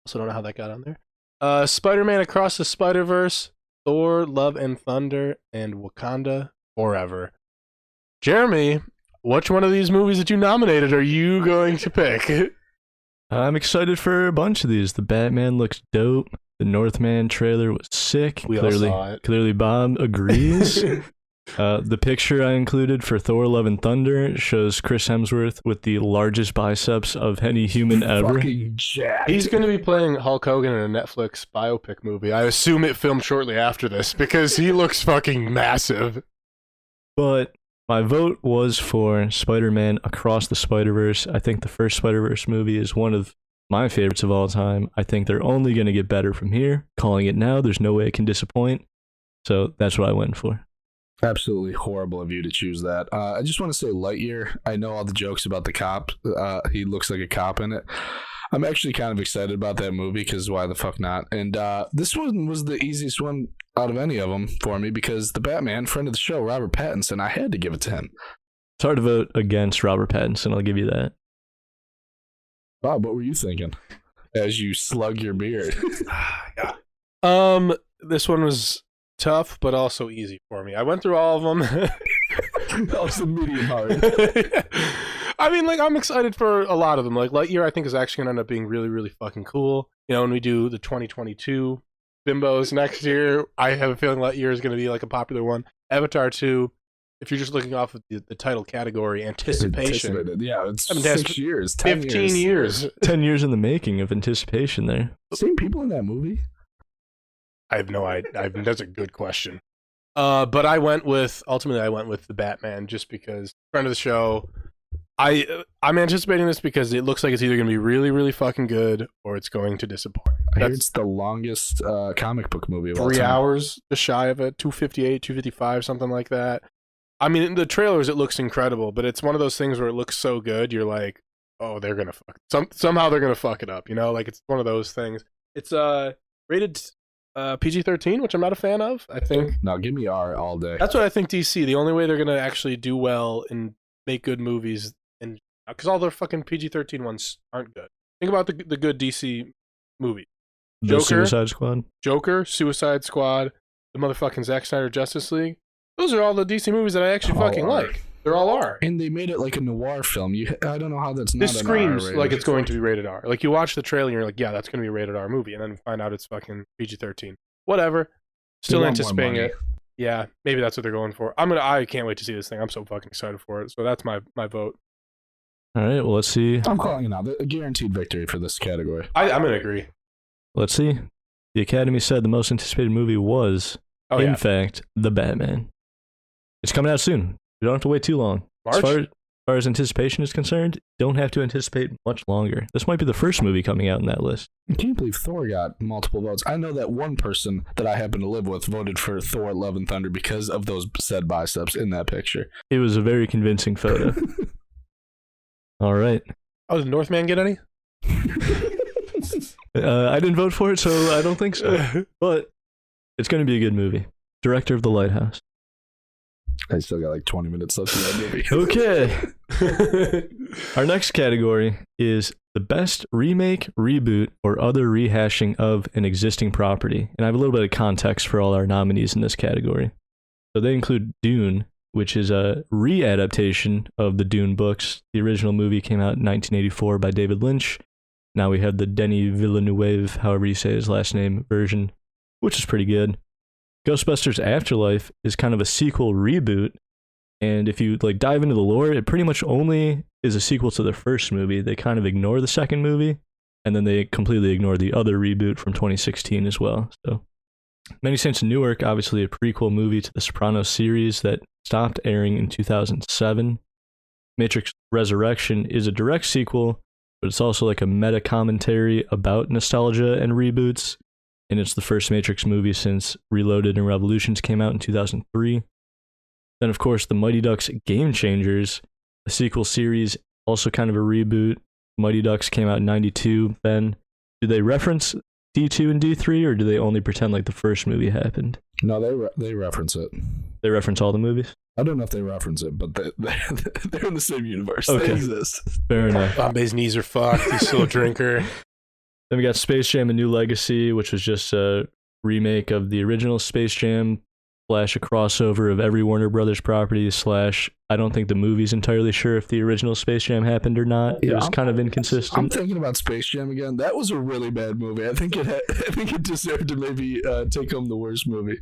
also don't know how that got on there, Spider-Man Across the Spider-Verse, Thor, Love and Thunder, and Wakanda Forever. Jeremy, which one of these movies that you nominated are you going to pick? I'm excited for a bunch of these. The Batman looks dope. The Northman trailer was sick. We all saw it. Clearly, Bob agrees. The picture I included for Thor: Love and Thunder shows Chris Hemsworth with the largest biceps of any human ever. Fucking jacked. He's going to be playing Hulk Hogan in a Netflix biopic movie. I assume it filmed shortly after this because he looks fucking massive. But my vote was for Spider-Man Across the Spider-Verse. I think the first Spider-Verse movie is one of my favorites of all time. I think they're only going to get better from here. Calling it now, there's no way it can disappoint. So that's what I went for. Absolutely horrible of you to choose that. I just want to say Lightyear. I know all the jokes about the cop. He looks like a cop in it. I'm actually kind of excited about that movie because why the fuck not? And this one was the easiest one out of any of them for me because the Batman, friend of the show, Robert Pattinson, I had to give it to him. It's hard to vote against Robert Pattinson, I'll give you that. Bob, what were you thinking as you slug your beard? Yeah. This one was tough, but also easy for me. I went through all of them. That was the medium hard. I mean, like, I'm excited for a lot of them. Like, Lightyear, I think, is actually going to end up being really, really fucking cool. You know, when we do the 2022 BMBOs next year, I have a feeling Lightyear is going to be, like, a popular one. Avatar 2, if you're just looking off of the title category, anticipation. Yeah, it's I mean, 6 years, 10 15 years. 10 years in the making of anticipation there. Same people in that movie? I have no idea. That's a good question. But ultimately I went with the Batman just because friend of the show. I'm anticipating this because it looks like it's either going to be really, really fucking good or it's going to disappoint. I heard it's the longest comic book movie of all 3 time. hours, just shy of it, 258, 255, something like that. I mean, in the trailers it looks incredible, but it's one of those things where it looks so good, you're like, oh, they're gonna somehow they're gonna fuck it up, you know? Like it's one of those things. It's rated PG-13, which I'm not a fan of. I think. No, give me R all day. That's what I think. DC. The only way they're gonna actually do well and make good movies, and because all their fucking PG-13 ones aren't good. Think about the good DC movie. The Suicide Squad. Joker, Suicide Squad, the motherfucking Zack Snyder Justice League. Those are all the DC movies that I actually fucking like. They're all R. And they made it like a noir film. I don't know how that's not. This screams like it's going to be rated R. Like you watch the trailer and you're like, yeah, that's going to be a rated R movie, and then find out it's fucking PG-13. Whatever. Still anticipating it. Yeah, maybe that's what they're going for. I can't wait to see this thing. I'm so fucking excited for it. So that's my vote. All right, well, let's see. I'm calling it now. A guaranteed victory for this category. I'm going to agree. Let's see. The Academy said the most anticipated movie was, in fact, The Batman. It's coming out soon. You don't have to wait too long. March? As far as anticipation is concerned, don't have to anticipate much longer. This might be the first movie coming out in that list. I can't believe Thor got multiple votes. I know that one person that I happen to live with voted for Thor: Love and Thunder because of those said biceps in that picture. It was a very convincing photo. All right. Oh, did Northman get any? I didn't vote for it, so I don't think so. But it's going to be a good movie. Director of The Lighthouse. I still got like 20 minutes left in that movie. Okay. Our next category is the best remake, reboot, or other rehashing of an existing property. And I have a little bit of context for all our nominees in this category. So they include Dune, which is a re-adaptation of the Dune books. The original movie came out in 1984 by David Lynch. Now we have the Denis Villeneuve, however you say his last name, version, which is pretty good. Ghostbusters Afterlife is kind of a sequel reboot, and if you like dive into the lore, it pretty much only is a sequel to the first movie. They kind of ignore the second movie, and then they completely ignore the other reboot from 2016 as well. So, Many Saints of Newark, obviously a prequel movie to the Sopranos series that stopped airing in 2007. Matrix Resurrection is a direct sequel but it's also like a meta commentary about nostalgia and reboots. And it's the first Matrix movie since Reloaded and Revolutions came out in 2003. Then, of course, the Mighty Ducks Game Changers, a sequel series, also kind of a reboot. Mighty Ducks came out in 92. Ben, do they reference D2 and D3, or do they only pretend like the first movie happened? No, they reference it. They reference all the movies? I don't know if they reference it, but they're in the same universe. Okay. They exist. Fair enough. Bombay's knees are fucked. He's still a drinker. Then we got Space Jam: A New Legacy, which was just a remake of the original Space Jam / a crossover of every Warner Brothers property / I don't think the movie's entirely sure if the original Space Jam happened or not. It was kind of inconsistent. I'm thinking about Space Jam again. That was a really bad movie. I think it deserved to maybe take home the worst movie.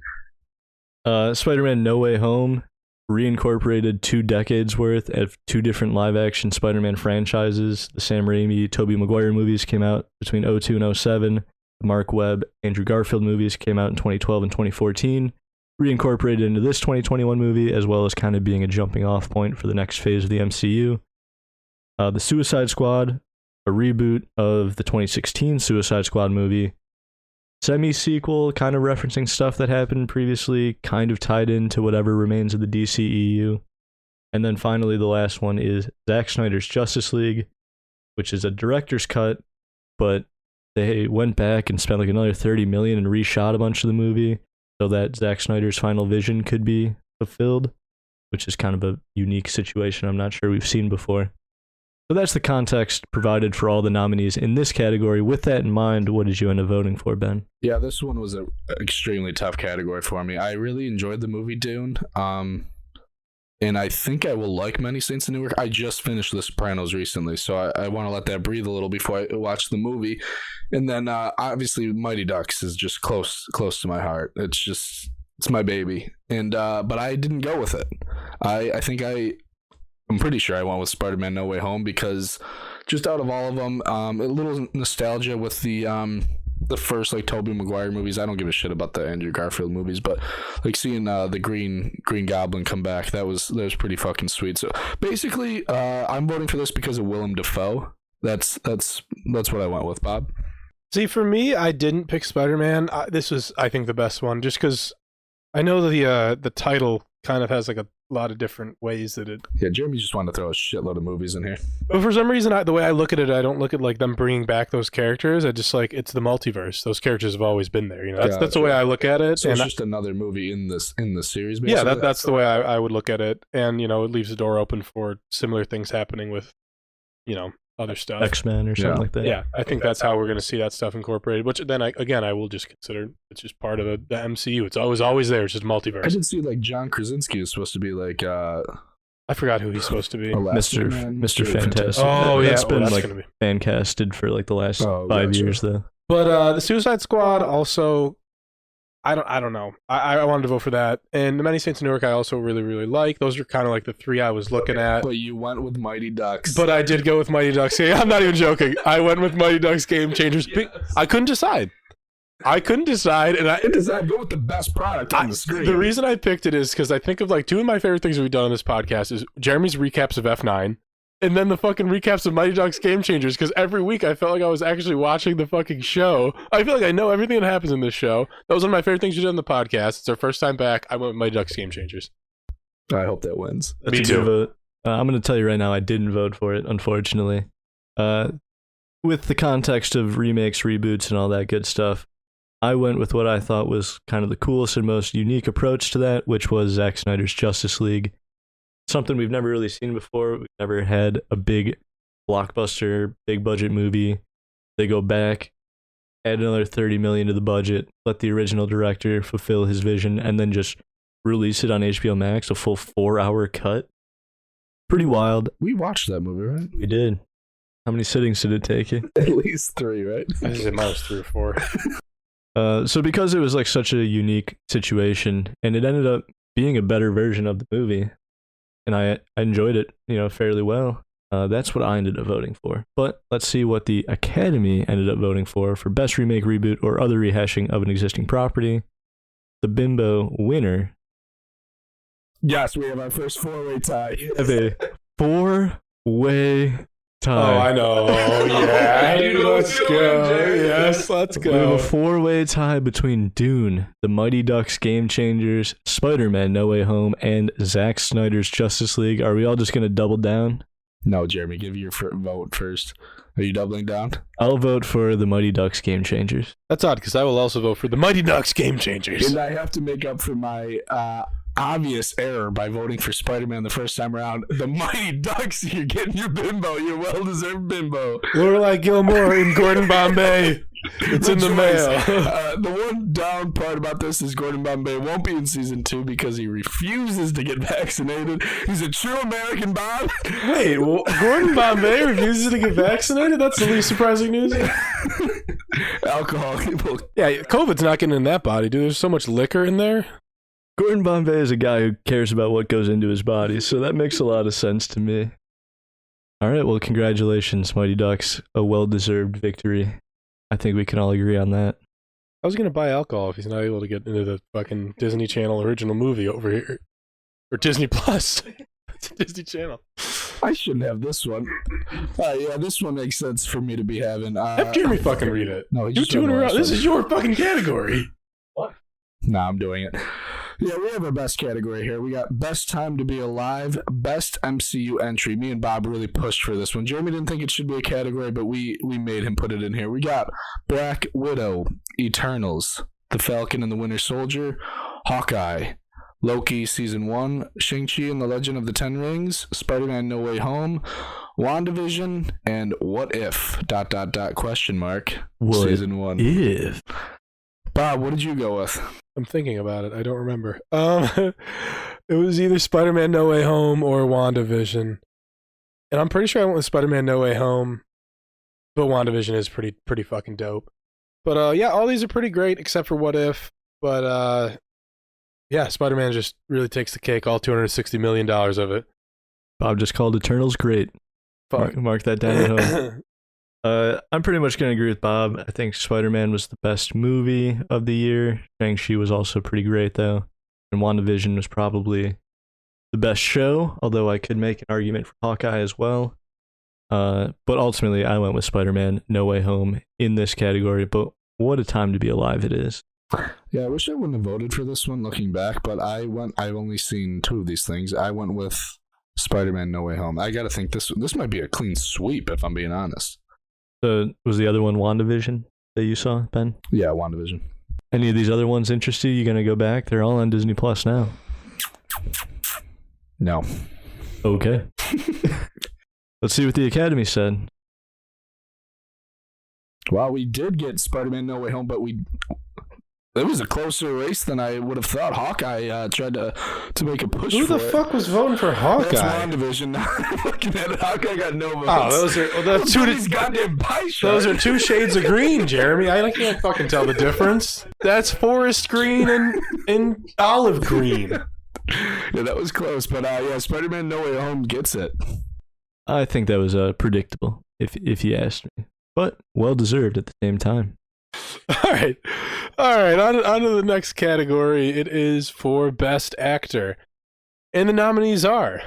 Spider-Man: No Way Home reincorporated 2 decades worth of 2 different live-action Spider-Man franchises. The Sam Raimi, Tobey Maguire movies came out between 2002 and 2007. The Mark Webb, Andrew Garfield movies came out in 2012 and 2014. Reincorporated into this 2021 movie, as well as kind of being a jumping-off point for the next phase of the MCU. The Suicide Squad, a reboot of the 2016 Suicide Squad movie. Semi-sequel, kind of referencing stuff that happened previously, kind of tied into whatever remains of the DCEU. And then finally, the last one is Zack Snyder's Justice League, which is a director's cut, but they went back and spent like another $30 million and reshot a bunch of the movie so that Zack Snyder's final vision could be fulfilled, which is kind of a unique situation I'm not sure we've seen before. So that's the context provided for all the nominees in this category. With that in mind, what did you end up voting for, Ben? Yeah, this one was an extremely tough category for me. I really enjoyed the movie Dune, and I think I will like Many Saints of Newark. I just finished The Sopranos recently, so I want to let that breathe a little before I watch the movie. And then obviously Mighty Ducks is just close to my heart. It's my baby, and but I didn't go with it. I'm pretty sure I went with Spider-Man: No Way Home because just out of all of them, a little nostalgia with the first like Tobey Maguire movies. I don't give a shit about the Andrew Garfield movies, but like seeing the Green Goblin come back, that was pretty fucking sweet. So basically, I'm voting for this because of Willem Dafoe. That's what I went with, Bob. See, for me, I didn't pick Spider-Man. This was, I think, the best one, just because I know the title kind of has like a lot of different ways that it... Yeah, Jeremy just wanted to throw a shitload of movies in here. But for some reason, the way I look at it, I don't look at like them bringing back those characters. I just like, it's the multiverse. Those characters have always been there. You know, that's the way I look at it. So it's just another movie in the series, basically? Yeah, that's the way I would look at it. And, you know, it leaves the door open for similar things happening with, you know, other stuff. X-Men or something like that. Yeah, I think that's how we're going to see that stuff incorporated, which then I will just consider it's just part of the MCU. It's always there. It's just multiverse. I did see like John Krasinski is supposed to be like I forgot who he's supposed to be. Mr. Fantastic. Oh, that's yeah. been That's like gonna be... fan casted for like the last 5 years though. But the Suicide Squad also, I don't know. I wanted to vote for that. And the Many Saints of Newark I also really, really like. Those are kind of like the 3 I was looking at. But you went with Mighty Ducks. But I did go with Mighty Ducks. Yeah, I'm not even joking. I went with Mighty Ducks Game Changers. Yes. I couldn't decide. And I go with the best product on the screen. The reason I picked it is because I think of like 2 of my favorite things we've done on this podcast is Jeremy's recaps of F9. And then the fucking recaps of Mighty Ducks Game Changers, because every week I felt like I was actually watching the fucking show. I feel like I know everything that happens in this show. That was one of my favorite things we did on the podcast. It's our first time back. I went with Mighty Ducks Game Changers. I hope that wins. Me too. Vote. I'm going to tell you right now, I didn't vote for it, unfortunately. With the context of remakes, reboots, and all that good stuff, I went with what I thought was kind of the coolest and most unique approach to that, which was Zack Snyder's Justice League. Something we've never really seen before. We've never had a big blockbuster, big budget movie. They go back, add another $30 million to the budget, let the original director fulfill his vision, and then just release it on HBO Max, a full 4-hour cut. Pretty wild. We watched that movie, right? We did. How many sittings did it take you? At least 3, right? I think it might was 3 or 4. So because it was like such a unique situation, and it ended up being a better version of the movie, and I enjoyed it, fairly well. That's what I ended up voting for. But let's see what the Academy ended up voting for Best Remake, Reboot, or Other Rehashing of an Existing Property. The Bimbo winner. Yes, we have our first 4-way tie. We have a 4-way tie. Oh, I know. Oh, yeah. Let's go. Yes, let's We have go. a 4-way tie between Dune, The Mighty Ducks Game Changers, Spider-Man No Way Home, and Zack Snyder's Justice League. Are we all just going to double down? No, Jeremy, give your vote first. Are you doubling down? I'll vote for The Mighty Ducks Game Changers. That's odd because I will also vote for the Mighty Ducks Game Changers. And I have to make up for my obvious error by voting for Spider-Man the first time around. The Mighty Ducks, you're getting your bimbo, your well-deserved bimbo. Lorelai Gilmore and Gordon Bombay. It's in the mail. The one down part about this is Gordon Bombay won't be in season 2 because he refuses to get vaccinated. He's a true American, Bob. Wait, well, Gordon Bombay refuses to get vaccinated? That's the least surprising news. Alcohol. Yeah, COVID's not getting in that body, dude. There's so much liquor in there. Gordon Bombay is a guy who cares about what goes into his body, so that makes a lot of sense to me. All right, well, congratulations, Mighty Ducks. A well-deserved victory. I think we can all agree on that. I was going to buy alcohol if he's not able to get into the fucking Disney Channel original movie over here. Or Disney Plus. It's a Disney Channel. I shouldn't have this one. Yeah, this one makes sense for me to be having. Have Jeremy fucking read it. No, he you just two in a read the row. last This one. is your fucking category. Nah, I'm doing it. Yeah, we have our best category here. We got Best Time to Be Alive, Best MCU Entry. Me and Bob really pushed for this one. Jeremy didn't think it should be a category, but we made him put it in here. We got Black Widow, Eternals, The Falcon and the Winter Soldier, Hawkeye, Loki Season 1, Shang-Chi and the Legend of the Ten Rings, Spider-Man No Way Home, WandaVision, and What If, ... question mark, What Season 1. If? Bob, what did you go with? I'm thinking about it. I don't remember. It was either Spider-Man No Way Home or WandaVision. And I'm pretty sure I went with Spider-Man No Way Home. But WandaVision is pretty fucking dope. But yeah, all these are pretty great except for What If. But yeah, Spider-Man just really takes the cake, all $260 million of it. Bob just called Eternals great. Mark that down at home. I'm pretty much going to agree with Bob. I think Spider-Man was the best movie of the year. Shang-Chi was also pretty great, though. And WandaVision was probably the best show, although I could make an argument for Hawkeye as well. But ultimately, I went with Spider-Man No Way Home in this category. But what a time to be alive it is. Yeah, I wish I wouldn't have voted for this one looking back, but I've only seen 2 of these things. I went with Spider-Man No Way Home. I got to think this might be a clean sweep, if I'm being honest. So was the other one WandaVision that you saw, Ben? Yeah, WandaVision. Any of these other ones interest you? You going to go back? They're all on Disney Plus now. No. Okay. Let's see what the Academy said. Well, we did get Spider-Man No Way Home, but it was a closer race than I would have thought. Hawkeye tried to make a push Who for the it. fuck was voting for Hawkeye? That's WandaVision. I'm looking at it. Hawkeye got no votes. Oh, that's These goddamn pie shots. those are 2 shades of green, Jeremy. I can't fucking tell the difference. That's forest green and olive green. Yeah, that was close, but yeah, Spider-Man No Way Home gets it. I think that was predictable, if you asked me. But well-deserved at the same time. All right. On to the next category. It is for Best Actor. And the nominees are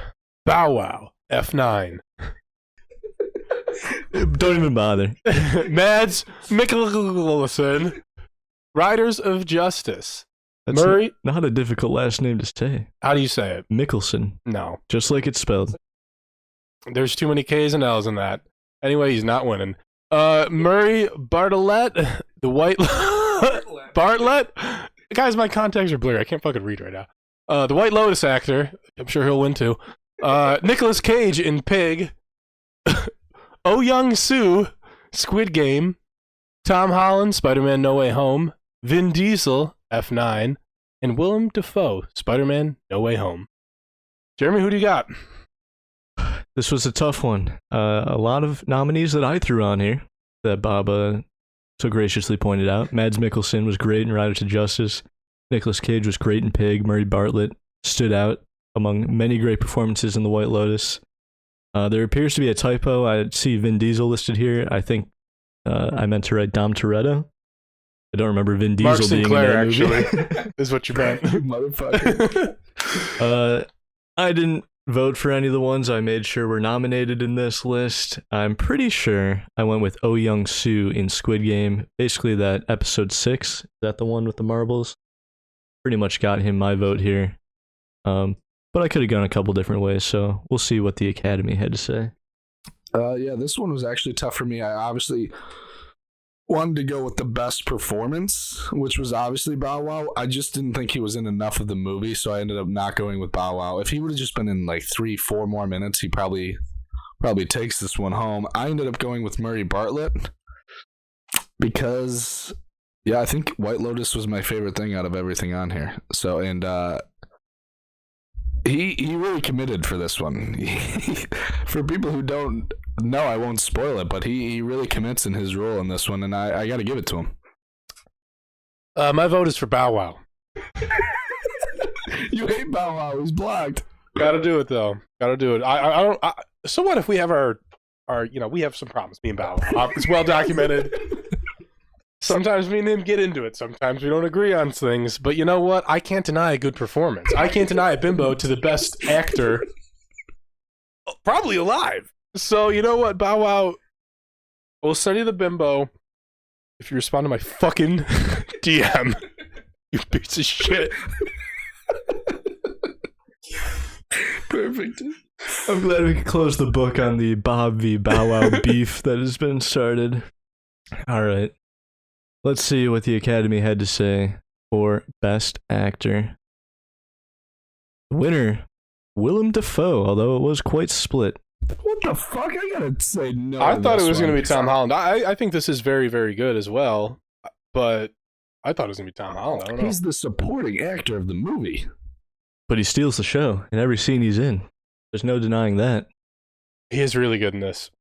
Bow Wow, F9. Don't even bother. Mads Mikkelsen, Riders of Justice. That's Murray. not a difficult last name to say. How do you say it? Mickelson. No. Just like it's spelled. There's too many K's and L's in that. Anyway, he's not winning. Murray Bartlett, the White Bartlett. Guys, my contacts are blurry. I can't fucking read right now. The White Lotus actor. I'm sure he'll win too. Nicolas Cage in Pig. Oh Young-soo, Squid Game. Tom Holland, Spider-Man No Way Home. Vin Diesel, F9. And Willem Dafoe, Spider-Man No Way Home. Jeremy, who do you got? This was a tough one. A lot of nominees that I threw on here that Bob so graciously pointed out. Mads Mikkelsen was great in Riders of Justice. Nicolas Cage was great in Pig. Murray Bartlett stood out among many great performances in The White Lotus. There appears to be a typo. I see Vin Diesel listed here. I think I meant to write Dom Toretto. I don't remember Vin Diesel Mark being Sinclair, in that movie. actually, is what you meant. Motherfucker. I didn't vote for any of the ones I made sure were nominated in this list. I'm pretty sure I went with Oh Young-soo in Squid Game. Basically that episode 6. Is that the one with the marbles? Pretty much got him my vote here. But I could have gone a couple different ways, so we'll see what the Academy had to say. Yeah, this one was actually tough for me. I obviously wanted to go with the best performance, which was obviously Bow Wow. I just didn't think he was in enough of the movie, so I ended up not going with Bow Wow. If he would have just been in like 3-4 more minutes, he probably takes this one home. I ended up going with Murray Bartlett because, yeah, I think White Lotus was my favorite thing out of everything on here. So, and he really committed for this one. For people who don't know, I won't spoil it, but he really commits in his role in this one, and I got to give it to him. My vote is for Bow Wow. You hate Bow Wow. He's blocked. Gotta do it though. Gotta do it. I don't. So what if we have our we have some problems. Me and Bow Wow. It's well documented. Sometimes me and him get into it. Sometimes we don't agree on things. But you know what? I can't deny a good performance. I can't deny a bimbo to the best actor probably alive. So you know what, Bow Wow? We'll send you the bimbo if you respond to my fucking DM. You piece of shit. Perfect. I'm glad we could close the book on the Bob v. Bow Wow beef that has been started. All right. Let's see what the Academy had to say for Best Actor. The winner, Willem Dafoe, although it was quite split. What the fuck? I gotta say no. I thought it was going to be Tom Holland. I think this is very, very good as well. But I thought it was going to be Tom Holland. I don't know. He's the supporting actor of the movie. But he steals the show in every scene he's in. There's no denying that. He is really good in this.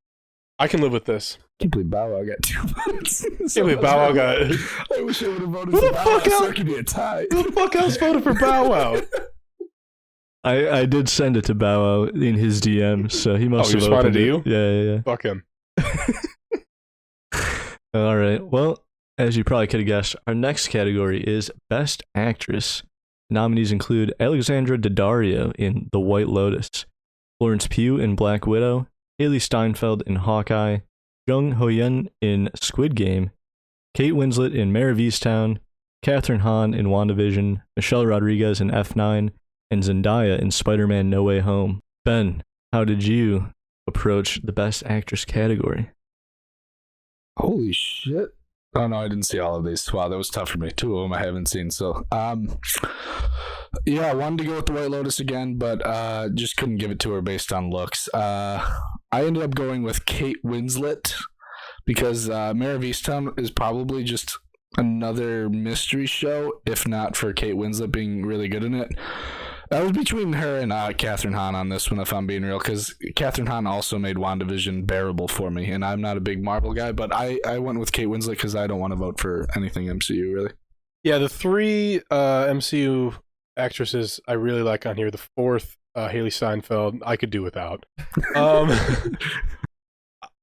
I can live with this. I can't believe Bow Wow got 2 votes. Can't believe Bow Wow got... I wish I would have voted Who for the Bow fuck Wow so else? it could be a tie. Who the fuck else voted for Bow Wow? I did send it to Bow Wow in his DM, so he must he have responded opened to it. Yeah. Fuck him. All right. Well, as you probably could have guessed, our next category is Best Actress. Nominees include Alexandra Daddario in The White Lotus, Florence Pugh in Black Widow, Haley Steinfeld in Hawkeye, Jung Ho-yeon in Squid Game, Kate Winslet in Mare of Easttown, Kathryn Hahn in WandaVision, Michelle Rodriguez in F9, and Zendaya in Spider-Man No Way Home. Ben, how did you approach the Best Actress category? Holy shit. Oh no, I didn't see all of these. Wow, that was tough for me. 2 of them I haven't seen. So, yeah, I wanted to go with the White Lotus again, but just couldn't give it to her based on looks. I ended up going with Kate Winslet because Mare of Easttown is probably just another mystery show, if not for Kate Winslet being really good in it. I was between her and Kathryn Hahn on this one, if I'm being real, because Kathryn Hahn also made WandaVision bearable for me, and I'm not a big Marvel guy, but I went with Kate Winslet because I don't want to vote for anything MCU, really. Yeah, the 3 MCU actresses I really like on here. The 4th, Haley Steinfeld, I could do without.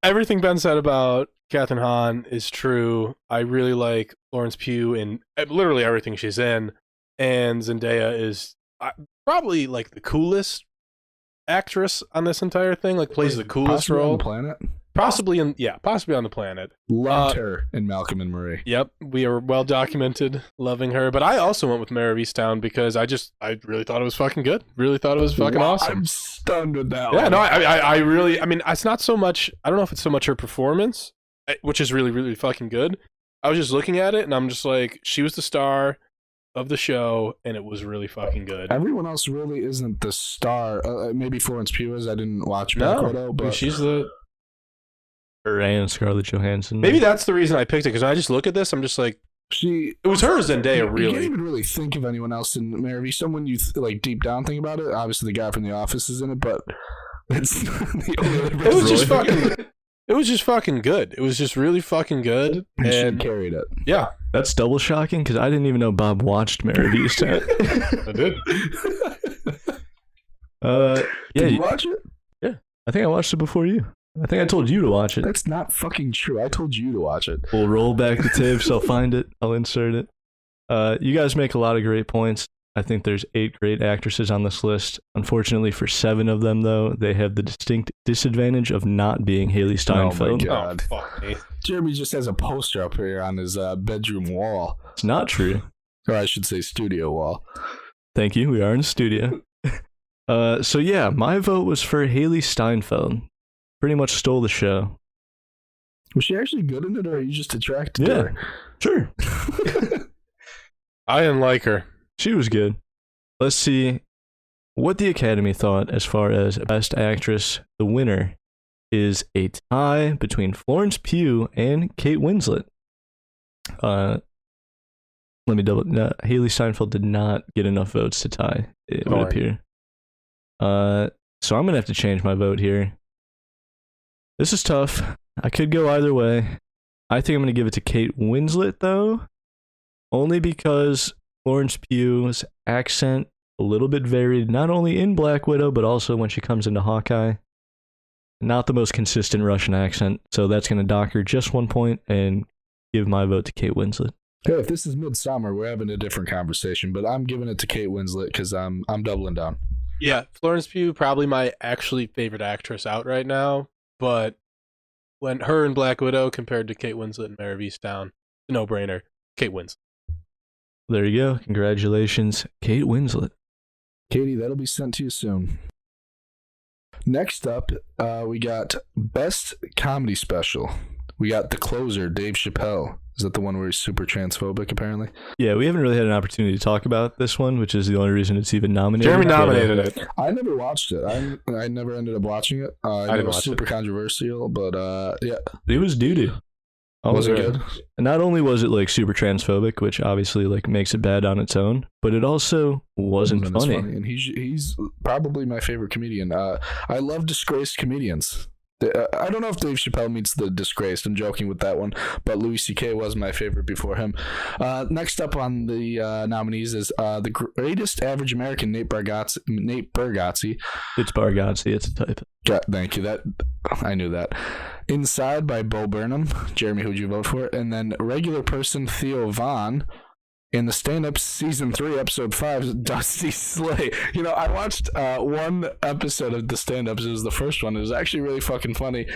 Everything Ben said about Kathryn Hahn is true. I really like Florence Pugh in literally everything she's in, and Zendaya is probably like the coolest actress on this entire thing. Like plays the coolest role on the planet. Possibly on the planet. Loved her in Malcolm and Marie. Yep, we are well documented loving her. But I also went with Mare of Easttown because I really thought it was fucking good. Really thought it was fucking awesome. I'm stunned with that. Yeah, one. no, I really, I mean, it's not so much. I don't know if it's so much her performance, which is really, really fucking good. I was just looking at it and I'm just like, she was the star of the show, and it was really fucking good. Everyone else really isn't the star. Maybe Florence Pugh is. I didn't watch Black Widow, but she's the. Her and Scarlett Johansson. Maybe that's the reason I picked it, because I just look at this, I'm just like, it was her Zendaya, You really. can't even really think of anyone else in Mare of Easttown when you like deep down think about it. Obviously, the guy from The Office is in it, but it's the only other It was just person. fucking. It was just fucking good. It was just really fucking good, And she and carried it. yeah, That's double shocking because I didn't even know Bob watched Mare of Easttown. I did. Yeah, Did you watch it? I think I watched it before you. I think I told you to watch it. That's not fucking true. I told you to watch it. We'll roll back the tapes. I'll find it. I'll insert it. You guys make a lot of great points. I think there's 8 great actresses on this list. Unfortunately, for 7 of them, though, they have the distinct disadvantage of not being Haley Steinfeld. Oh, my God. Oh, fuck me. Jeremy just has a poster up here on his bedroom wall. It's not true. Or I should say studio wall. Thank you. We are in the studio. So yeah, my vote was for Haley Steinfeld. Pretty much stole the show. Was she actually good in it, or are you just attracted to her? Sure. I didn't like her. She was good. Let's see what the Academy thought as far as Best Actress. The winner is a tie between Florence Pugh and Kate Winslet. Let me double. No, Haley Steinfeld did not get enough votes to tie, it would appear. So I'm gonna have to change my vote here. This is tough. I could go either way. I think I'm gonna give it to Kate Winslet though, only because Florence Pugh's accent a little bit varied, not only in Black Widow but also when she comes into Hawkeye. Not the most consistent Russian accent, so that's gonna dock her just 1 point and give my vote to Kate Winslet. Hey, if this is Midsummer, we're having a different conversation, but I'm giving it to Kate Winslet because I'm doubling down. Yeah, Florence Pugh, probably my actually favorite actress out right now, but when her and Black Widow compared to Kate Winslet and Mare of Easttown, no-brainer, Kate Winslet. There you go. Congratulations, Kate Winslet. Katie, that'll be sent to you soon. Next up, we got Best Comedy Special. We got The Closer, Dave Chappelle. Is that the one where he's super transphobic, apparently? Yeah, we haven't really had an opportunity to talk about this one, which is the only reason it's even nominated. Jeremy nominated it. I never watched it. I never ended up watching it. I know it was super controversial, but yeah. It was doo-doo. Was it good? And not only was it like super transphobic, which obviously like makes it bad on its own, but it also wasn't funny. And he's probably my favorite comedian. I love disgraced comedians. I don't know if Dave Chappelle meets the disgraced. I'm joking with that one, but Louis C.K. was my favorite before him. Next up on the nominees is the greatest average American, Nate Bargatze. It's Bargatze. It's a type. Yeah, thank you. That I knew that. Inside by Bo Burnham. Jeremy, who'd you vote for? And then regular person Theo Von. In the stand-up season 3, episode 5, Dusty Slay. You know, I watched one episode of the stand-ups. It was the first one. It was actually really fucking funny.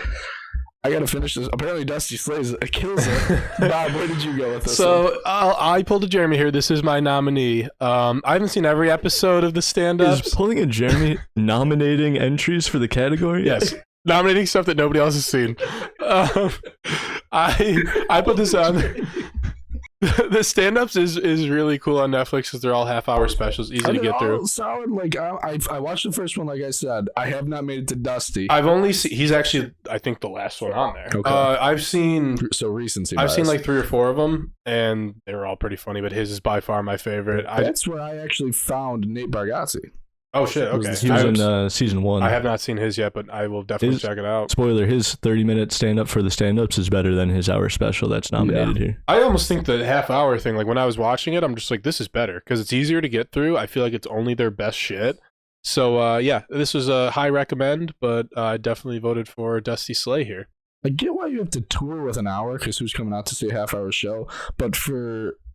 I gotta finish this. Apparently, Dusty Slay kills it. Bob, where did you go with this? So I pulled a Jeremy here. This is my nominee. I haven't seen every episode of the stand-ups. Is pulling a Jeremy nominating entries for the category? Yes. Nominating stuff that nobody else has seen. I put this on. The stand-ups is really cool on Netflix because they're all half-hour specials, easy to get through. Solid. Like I watched the first one. Like I said, I have not made it to Dusty. I've only seen. He's actually, I think, the last one on there. Okay. I've seen. So recency. I've seen like 3 or 4 of them, and they were all pretty funny. But his is by far my favorite. That's where I actually found Nate Bargatze. Oh shit! Okay, He was in season 1. I have not seen his yet, but I will definitely check it out. Spoiler: his 30-minute stand-up for the stand-ups is better than his hour special that's nominated here. I almost think the half-hour thing, like when I was watching it, I'm just like, this is better because it's easier to get through. I feel like it's only their best shit. So yeah, this was a high recommend, but I definitely voted for Dusty Slay here. I get why you have to tour with an hour because who's coming out to see a half-hour show, but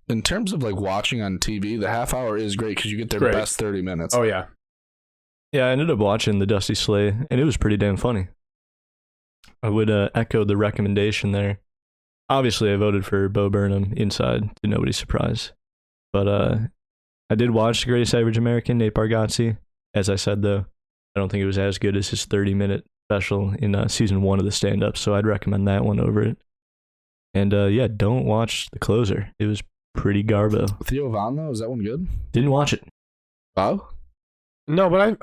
in terms of like watching on TV, the half-hour is great because you get their best 30 minutes. Oh yeah. Yeah, I ended up watching the Dusty Slay, and it was pretty damn funny. I would echo the recommendation there. Obviously, I voted for Bo Burnham Inside, to nobody's surprise. But I did watch The Greatest Average American, Nate Bargatze. As I said, though, I don't think it was as good as his 30-minute special in season 1 of the stand-up, so I'd recommend that one over it. And yeah, don't watch The Closer. It was pretty garbo. Theo Von, though, is that one good? Didn't watch it. Oh? No, but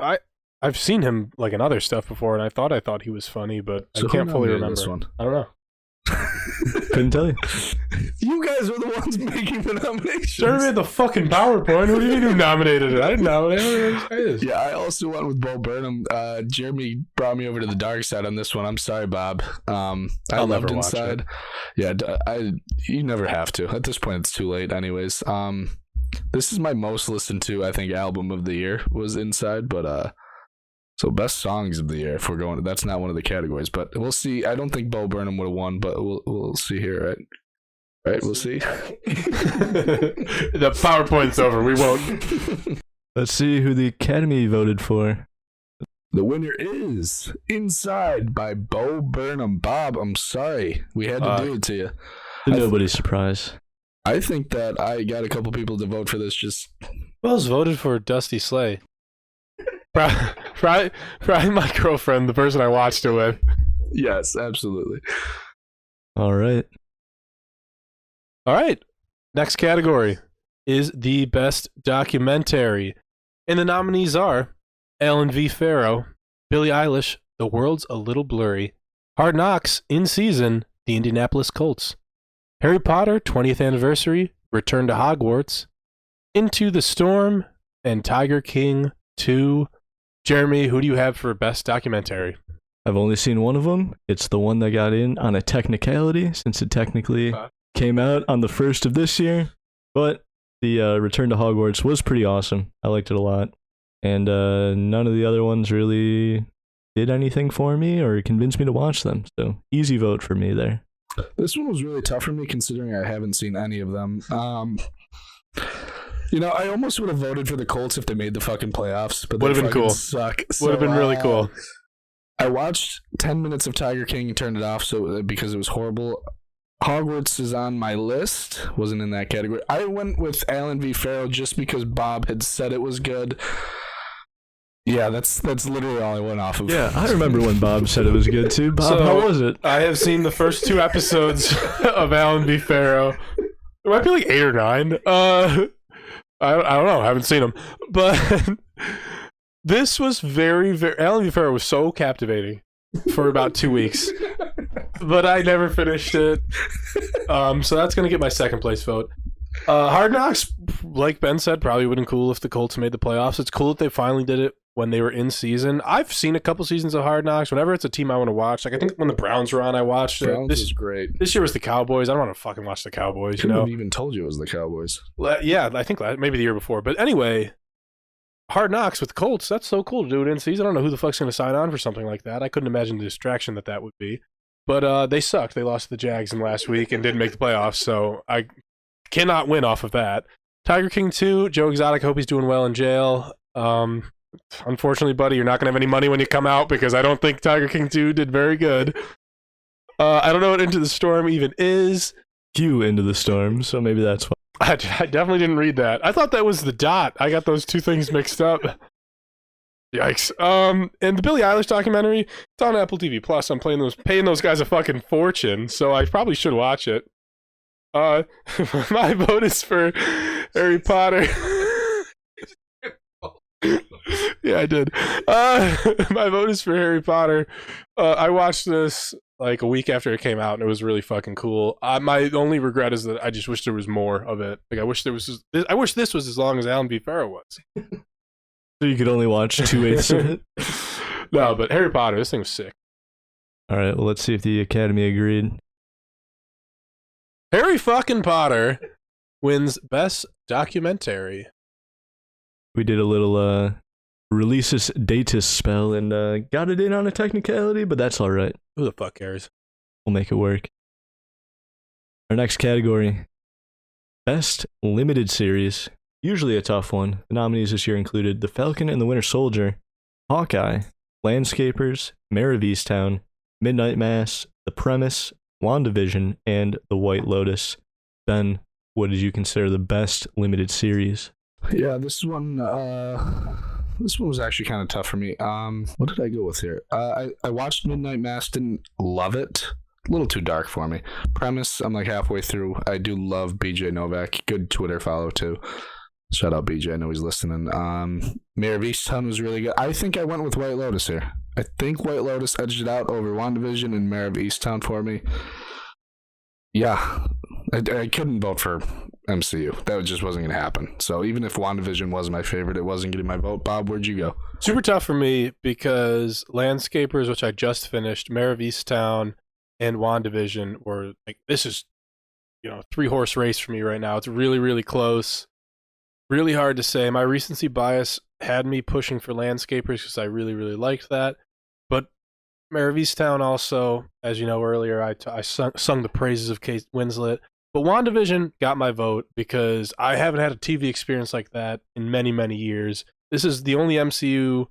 I've seen him like in other stuff before, and I thought he was funny, but So I can't fully remember. this one? I don't know. Couldn't tell you. You guys are the ones making the nominations. Jeremy had the fucking PowerPoint. Who do you mean who nominated it? I didn't nominate it. Yeah, I also went with Bo Burnham. Jeremy brought me over to the dark side on this one. I'm sorry, Bob. I I'll loved never watch Inside. it. Yeah, you never have to. At this point, it's too late anyways. This is my most listened to, I think, album of the year was Inside, but so best songs of the year if we're going, that's not one of the categories, but we'll see. I don't think Bo Burnham would have won, but we'll see here, right? All right, we'll see. The PowerPoint's over. We won't. Let's see who the Academy voted for. The winner is Inside by Bo Burnham. Bob, I'm sorry. We had to do it to you. To nobody's surprise. I think that I got a couple people to vote for this. Just Who else voted for Dusty Slay? Probably my girlfriend, the person I watched it with. yes, absolutely. All right. All right. Next category is the best documentary. And the nominees are Ellen V. Farrow, Billie Eilish, The World's a Little Blurry, Hard Knocks, In Season, The Indianapolis Colts, Harry Potter 20th Anniversary, Return to Hogwarts, Into the Storm, and Tiger King 2. Jeremy, who do you have for best documentary? I've only seen one of them. It's the one that got in on a technicality, since it technically came out on the 1st of this year. But the Return to Hogwarts was pretty awesome. I liked it a lot. And none of the other ones really did anything for me or convinced me to watch them. So easy vote for me there. This one was really tough for me considering I haven't seen any of them. I almost would have voted for the Colts if they made the fucking playoffs, but would have been cool. Suck. Would have been really cool. I watched 10 minutes of Tiger King and turned it off because it was horrible. Hogwarts is on my list. Wasn't in that category. I went with Alan V. Farrell just because Bob had said it was good. Yeah, that's literally all I went off of. Yeah, I remember when Bob said it was good too. Bob, how was it? I have seen the first 2 episodes of Alan V. Farrow. It might be like 8 or 9. I don't know. I haven't seen them. But this was very, very... Alan V. Farrow was so captivating for about 2 weeks. But I never finished it. So that's going to get my second place vote. Hard Knocks, like Ben said, probably would have been cool if the Colts made the playoffs. It's cool that they finally did it when they were in season. I've seen a couple seasons of Hard Knocks. Whenever it's a team I want to watch, like I think when the Browns were on, I watched it. Browns is great. This year was the Cowboys. I don't want to fucking watch the Cowboys. Couldn't have even told you it was the Cowboys. Yeah, I think maybe the year before. But anyway, Hard Knocks with the Colts. That's so cool to do it in season. I don't know who the fuck's going to sign on for something like that. I couldn't imagine the distraction that would be. But they sucked. They lost to the Jags in last week and didn't make the playoffs. So I cannot win off of that. Tiger King 2, Joe Exotic, hope he's doing well in jail. Unfortunately, buddy, you're not going to have any money when you come out because I don't think Tiger King 2 did very good. I don't know what Into the Storm even is. Q Into the Storm, so maybe that's why. I definitely didn't read that. I thought that was the dot. I got those 2 things mixed up. Yikes. And the Billie Eilish documentary, it's on Apple TV Plus. I'm paying those guys a fucking fortune, so I probably should watch it. My vote is for Harry Potter. Yeah, I did. My vote is for Harry Potter. I watched this like a week after it came out, and it was really fucking cool. My only regret is that I just wish there was more of it. Like I wish this was as long as Alan V. Farrow was. So you could only watch 2/8 of it? No, but Harry Potter, this thing was sick. All right, well, let's see if the Academy agreed. Harry fucking Potter wins Best Documentary. We did a little releasus datus spell and got it in on a technicality, but that's all right. Who the fuck cares? We'll make it work. Our next category, Best Limited Series. Usually a tough one. The nominees this year included The Falcon and the Winter Soldier, Hawkeye, Landscapers, Mare of Easttown, Midnight Mass, The Premise, WandaVision, and The White Lotus. Ben, what did you consider the best limited series? Yeah, this one was actually kind of tough for me. What did I go with here? I watched Midnight Mass, didn't love it. A little too dark for me. Premise, I'm like halfway through. I do love BJ Novak. Good Twitter follow too. Shout out BJ, I know he's listening. Mare of Easttown was really good. I think I went with White Lotus here. I think White Lotus edged it out over WandaVision and Mare of Easttown for me. Yeah, I couldn't vote for MCU. That just wasn't going to happen. So even if WandaVision was my favorite, it wasn't getting my vote. Bob, where'd you go? Super tough for me because Landscapers, which I just finished, Mare of Easttown, and WandaVision were like, this is, 3-horse race for me right now. It's really, really close. Really hard to say. My recency bias had me pushing for Landscapers because I really, really liked that. But Mare of Easttown also, as you know earlier, I sung the praises of Kate Winslet. But WandaVision got my vote because I haven't had a TV experience like that in many, many years. This is the only MCU,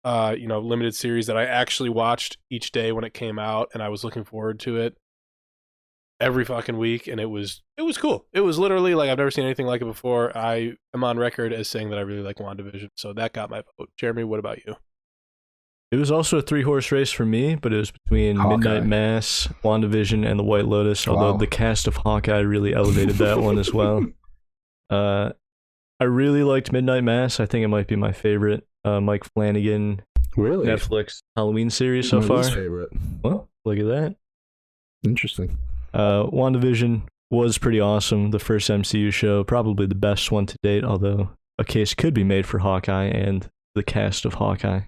limited series that I actually watched each day when it came out, and I was looking forward to it every fucking week, and it was cool. It was literally like I've never seen anything like it before. I am on record as saying that I really like WandaVision, so that got my vote. Jeremy, what about you? It was also a 3-horse race for me, but it was between Hawkeye. Midnight Mass, WandaVision, and The White Lotus, although Wow. the cast of Hawkeye really elevated that one as well. I really liked Midnight Mass. I think it might be my favorite Mike Flanagan Really? Netflix Halloween series so My far. least favorite. Well, look at that. Interesting. WandaVision was pretty awesome. The first MCU show, probably the best one to date, although a case could be made for Hawkeye and the cast of Hawkeye.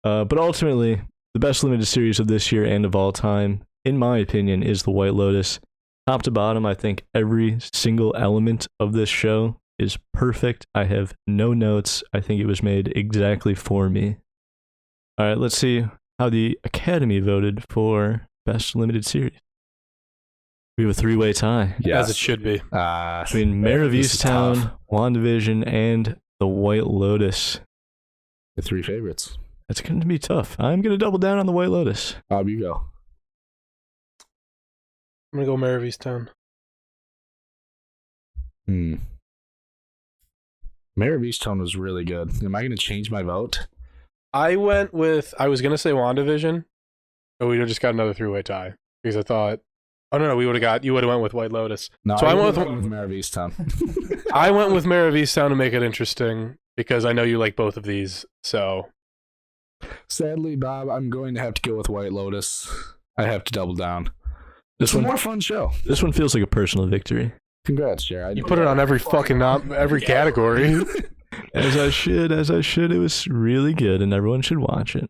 But ultimately, the best limited series of this year and of all time, in my opinion, is The White Lotus. Top to bottom, I think every single element of this show is perfect. I have no notes. I think it was made exactly for me. All right, let's see how the Academy voted for Best Limited Series. We have a 3-way tie As it should be. between Mayor of This is tough. Easttown, WandaVision, and The White Lotus. The 3 favorites. That's going to be tough. I'm going to double down on The White Lotus. Bob, you go. I'm gonna go Mayor of Easttown. Mayor of Easttown was really good. Am I going to change my vote? I was gonna say WandaVision, but we just got another 3-way tie because I thought, you would have went with White Lotus. No, So I went went with- with Mayor of Easttown. I went with Mayor of Easttown to make it interesting because I know you like both of these. So Sadly, Bob, I'm going to have to go with White Lotus. I have to double down. This It's a one, more fun show. this one feels like a personal victory. Congrats, Jared. you put it on every fucking every category. As I should. It was really good, and everyone should watch it.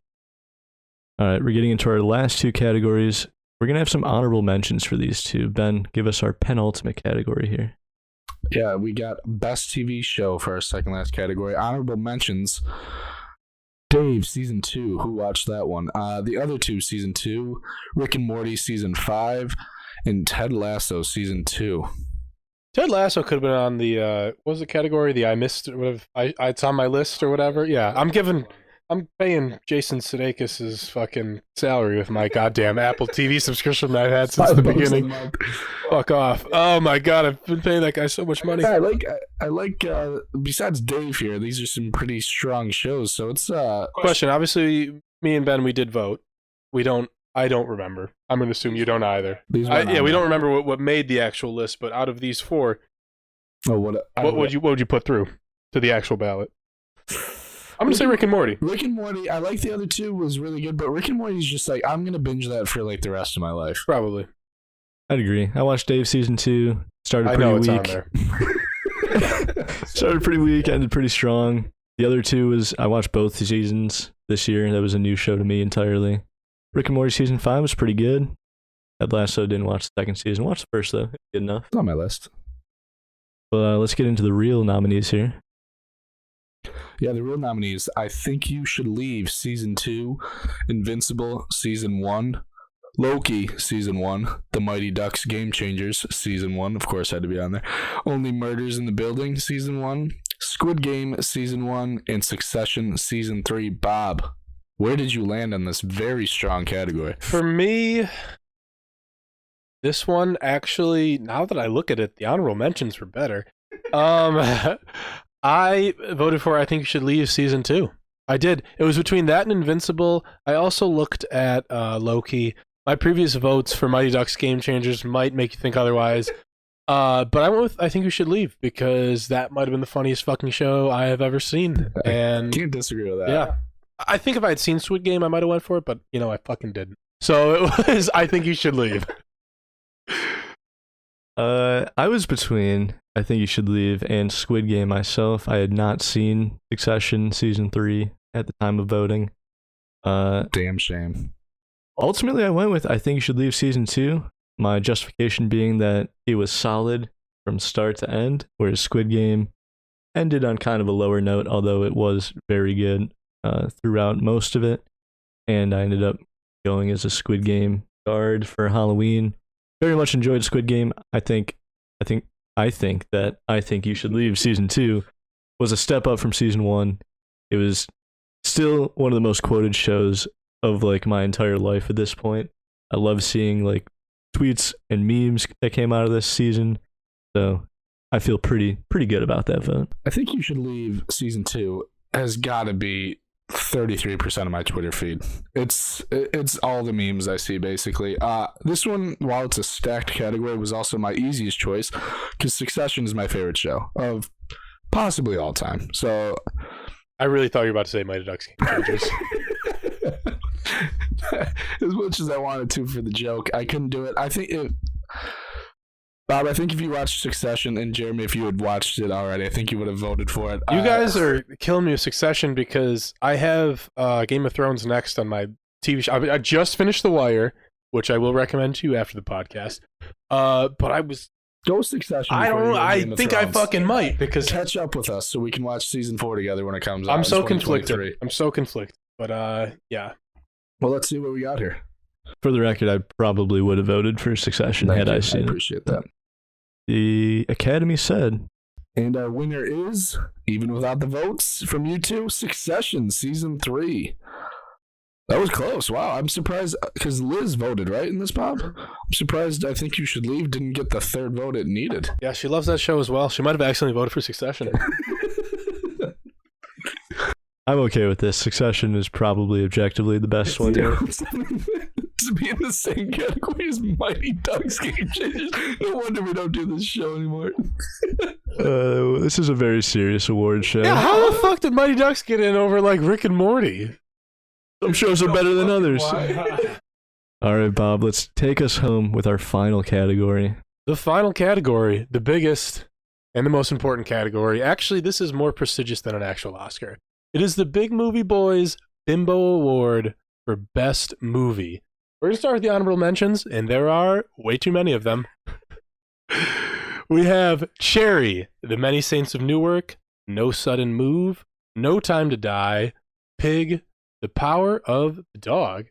All right, we're getting into our last 2 categories. We're going to have some honorable mentions for these 2. Ben, give us our penultimate category here. Yeah, we got Best TV Show for our second last category. Honorable mentions. Dave, Season 2. Who watched that one? The other 2, Season 2. Rick and Morty, Season 5. And Ted Lasso, Season 2. Ted Lasso could have been on the what was the category? The I missed or whatever. It's on my list or whatever. Yeah, I'm paying Jason Sudeikis' fucking salary with my goddamn Apple TV subscription that I had since the beginning. Fuck off. Oh my god, I've been paying that guy so much money. I like. Besides Dave here, these are some pretty strong shows. So it's Question, obviously me and Ben, we did vote. I don't remember. I'm going to assume you don't either. These weren't on we don't there. remember what made the actual list, but out of these 4, Oh, what would you put through to the actual ballot? I'm going to say Rick and Morty. Rick and Morty. I like the other 2 was really good, but Rick and Morty's just like I'm gonna binge that for like the rest of my life. Probably. I'd agree. I watched Dave Season 2. Started I pretty know it's weak. on there. Started pretty weak, ended pretty strong. The other 2 was I watched both seasons this year. That was a new show to me entirely. Rick and Morty Season 5 was pretty good. Ted Lasso didn't watch the second season. Watched the first, though. Good enough. It's on my list. But let's get into the real nominees here. Yeah, the real nominees. I Think You Should Leave, Season 2. Invincible, Season 1. Loki, Season 1. The Mighty Ducks Game Changers, Season 1. Of course, had to be on there. Only Murders in the Building, Season 1. Squid Game, Season 1. And Succession, Season 3. Bob, where did you land on this very strong category? For me, this one actually, now that I look at it, the honorable mentions were better. I voted for I Think You Should Leave Season 2. I did. It was between that and Invincible. I also looked at Loki. My previous votes for Mighty Ducks Game Changers might make you think otherwise. But I went with I Think You Should Leave because that might have been the funniest fucking show I have ever seen. And Can't disagree with that. yeah, I think if I had seen Squid Game, I might have went for it, but I fucking didn't. So it was I Think You Should Leave. I was between I Think You Should Leave and Squid Game myself. I had not seen Succession Season 3 at the time of voting. Damn shame. Ultimately, I went with I Think You Should Leave Season 2. My justification being that it was solid from start to end, whereas Squid Game ended on kind of a lower note, although it was very good throughout most of it. And I ended up going as a Squid Game guard for Halloween. very much enjoyed Squid Game. I think You Should Leave season 2 was a step up from season 1. It was still one of the most quoted shows of like my entire life at this point. I love seeing like tweets and memes that came out of this season. So I feel pretty good about that vote. I think You Should Leave season 2 has got to be 33% of my Twitter feed. It's all the memes I see basically. This one, while it's a stacked category, was also my easiest choice because Succession is my favorite show of possibly all time. So I really thought you were about to say Mighty Ducks Game Changers. As much as I wanted to for the joke, I couldn't do it. Bob, I think if you watched Succession, and Jeremy, if you had watched it already, I think you would have voted for it. You guys are killing me with Succession because I have Game of Thrones next on my TV show. I just finished The Wire, which I will recommend to you after the podcast. But I was... Go Succession. I think I fucking might because... Catch up with us so we can watch season 4 together when it comes out. I'm so conflicted. But yeah. Well, let's see what we got here. For the record, I probably would have voted for Succession had I seen it. I appreciate that. The Academy said. And our winner is, even without the votes from you two, Succession season 3. That was close. Wow, I'm surprised because Liz voted right in this, Bob. I'm surprised. I think You Should Leave didn't get the third vote it needed. Yeah, she loves that show as well. She might have accidentally voted for Succession. I'm okay with this. Succession is probably objectively the best one here. To be in the same category as Mighty Ducks Game Changers. No wonder we don't do this show anymore. This is a very serious award show. Yeah, how the fuck did Mighty Ducks get in over like Rick and Morty? Some shows are better than others. All right, Bob, let's take us home with our final category. The final category, the biggest and the most important category. Actually, this is more prestigious than an actual Oscar. It is the Big Movie Bois Bimbo Award for Best Movie. We're going to start with the honorable mentions, and there are way too many of them. We have Cherry, The Many Saints of Newark, No Sudden Move, No Time to Die, Pig, The Power of the Dog.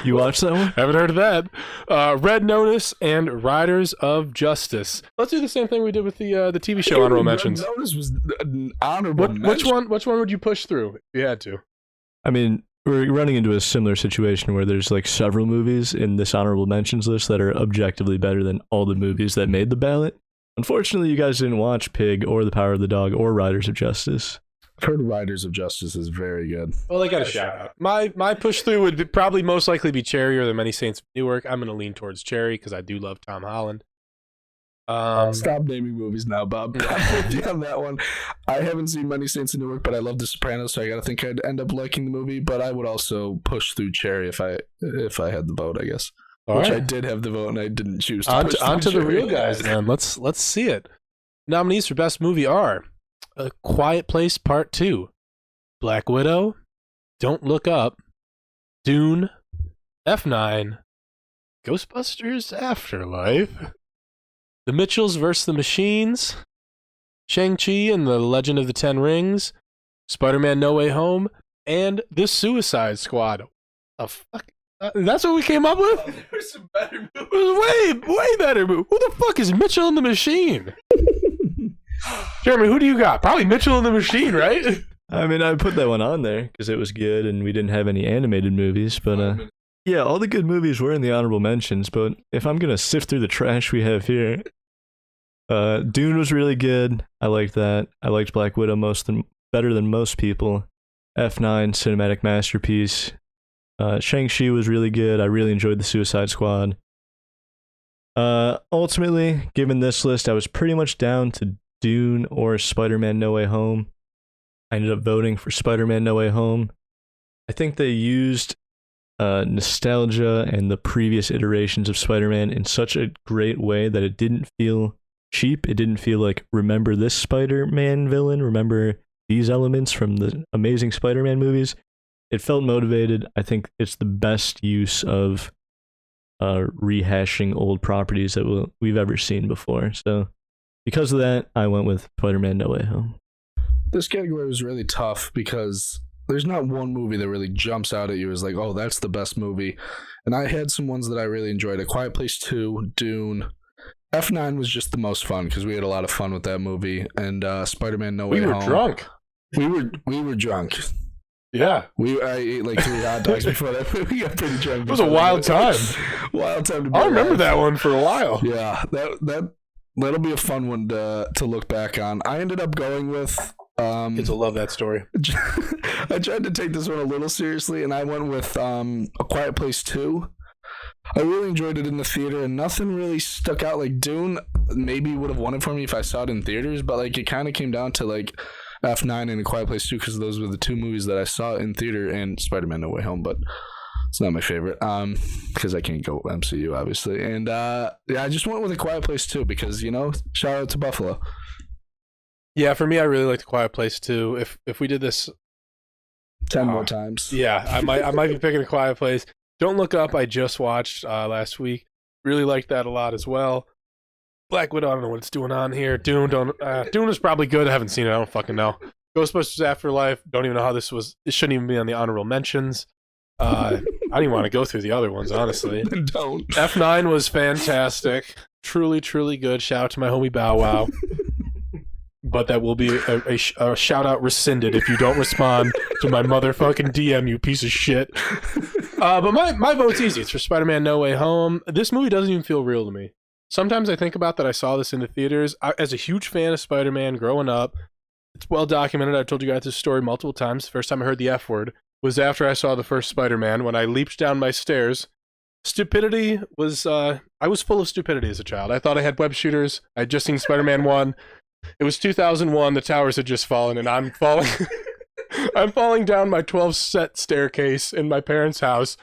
You watched that one? Haven't heard of that. Red Notice and Riders of Justice. Let's do the same thing we did with the TV show honorable mentions. Red Notice was an honorable mention. Which one would you push through if you had to? I mean, we're running into a similar situation where there's like several movies in this honorable mentions list that are objectively better than all the movies that made the ballot. Unfortunately, you guys didn't watch Pig or The Power of the Dog or Riders of Justice. I've heard Riders of Justice is very good. Well, they got a shout out. My push through would probably most likely be Cherry or The Many Saints of Newark. I'm going to lean towards Cherry because I do love Tom Holland. Stop naming movies now, Bob. I'm with you on that one. I haven't seen Many Saints of Newark, but I love The Sopranos, so I gotta think I'd end up liking the movie. But I would also push through Cherry if I had the vote, I guess. Which I did have the vote, and I didn't choose to push on to the Cherry. real guys, man. Let's see it. Nominees for Best Movie are A Quiet Place Part 2, Black Widow, Don't Look Up, Dune, F9, Ghostbusters Afterlife, The Mitchells vs. the Machines, Shang-Chi and the Legend of the Ten Rings, Spider-Man No Way Home, and The Suicide Squad. Fuck? That's what we came up with? There's some better movies. Way better movie. Who the fuck is Mitchell and the Machine? Jeremy, who do you got? Probably Mitchell and the Machine, right? I mean, I put that one on there because it was good and we didn't have any animated movies, but yeah, all the good movies were in the honorable mentions, but if I'm going to sift through the trash we have here, Dune was really good. I liked that. I liked Black Widow better than most people. F9, cinematic masterpiece. Shang-Chi was really good. I really enjoyed The Suicide Squad. Ultimately, given this list, I was pretty much down to Dune or Spider-Man No Way Home. I ended up voting for Spider-Man No Way Home. I think they used nostalgia and the previous iterations of Spider-Man in such a great way that it didn't feel cheap. It didn't feel like, remember this Spider-Man villain? Remember these elements from the Amazing Spider-Man movies? It felt motivated. I think it's the best use of rehashing old properties that we've ever seen before. So because of that, I went with Spider-Man No Way Home. This category was really tough because there's not one movie that really jumps out at you as like, oh, that's the best movie. And I had some ones that I really enjoyed. A Quiet Place 2, Dune. F9 was just the most fun because we had a lot of fun with that movie. And Spider-Man No Way Home. We were drunk. We were drunk. Yeah. I ate like 3 hot dogs before that. We got pretty drunk. It was a wild time. Wild time to be I remember alive. that one for a while. Yeah, that'll be a fun one to look back on. I ended up going with Kids will love that story. I tried to take this one a little seriously, and I went with A Quiet Place 2. I really enjoyed it in the theater, and nothing really stuck out. Like Dune maybe would have won it for me if I saw it in theaters, but like it kind of came down to like F9 and A Quiet Place 2 because those were the 2 movies that I saw in theater, and Spider-Man No Way Home, but it's not my favorite because I can't go MCU obviously. And yeah, I just went with A Quiet Place 2 because, you know, shout out to Buffalo. Yeah, for me, I really like The Quiet Place too. If we did this 10 more times, yeah, I might be picking A Quiet Place. Don't Look Up, I just watched last week. Really liked that a lot as well. Black Widow, I don't know what it's doing on here. Dune is probably good. I haven't seen it. I don't fucking know. Ghostbusters Afterlife, don't even know how this was. It shouldn't even be on the honorable mentions. I don't even want to go through the other ones, honestly. Don't. F9 was fantastic. Truly, truly good. Shout out to my homie Bow Wow. But that will be a shout out rescinded if you don't respond to my motherfucking DM, you piece of shit. But my vote's easy. It's for Spider-Man No Way Home. This movie doesn't even feel real to me. Sometimes I think about that I saw this in the theaters. As a huge fan of Spider-Man growing up, it's well documented. I've told you guys this story multiple times. The first time I heard the F word was after I saw the first Spider-Man when I leaped down my stairs. Stupidity was... I was full of stupidity as a child. I thought I had web shooters. I had just seen Spider-Man 1. It was 2001. The towers had just fallen, and I'm falling. I'm falling down my 12-set staircase in my parents' house,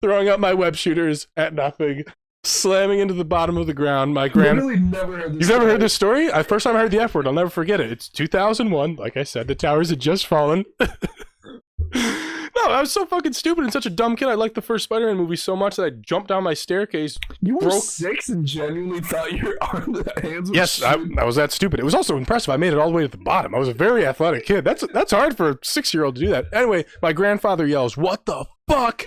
throwing up my web shooters at nothing, slamming into the bottom of the ground. My Literally never heard this. You've never heard this story? First time I heard the F word. I'll never forget it. It's 2001. Like I said, the towers had just fallen. No, I was so fucking stupid and such a dumb kid. I liked the first Spider-Man movie so much that I jumped down my staircase. You were 6 and genuinely thought your hands were Yes, I was that stupid. It was also impressive. I made it all the way to the bottom. I was a very athletic kid. That's hard for a 6-year-old to do that. Anyway, my grandfather yells, "What the fuck?"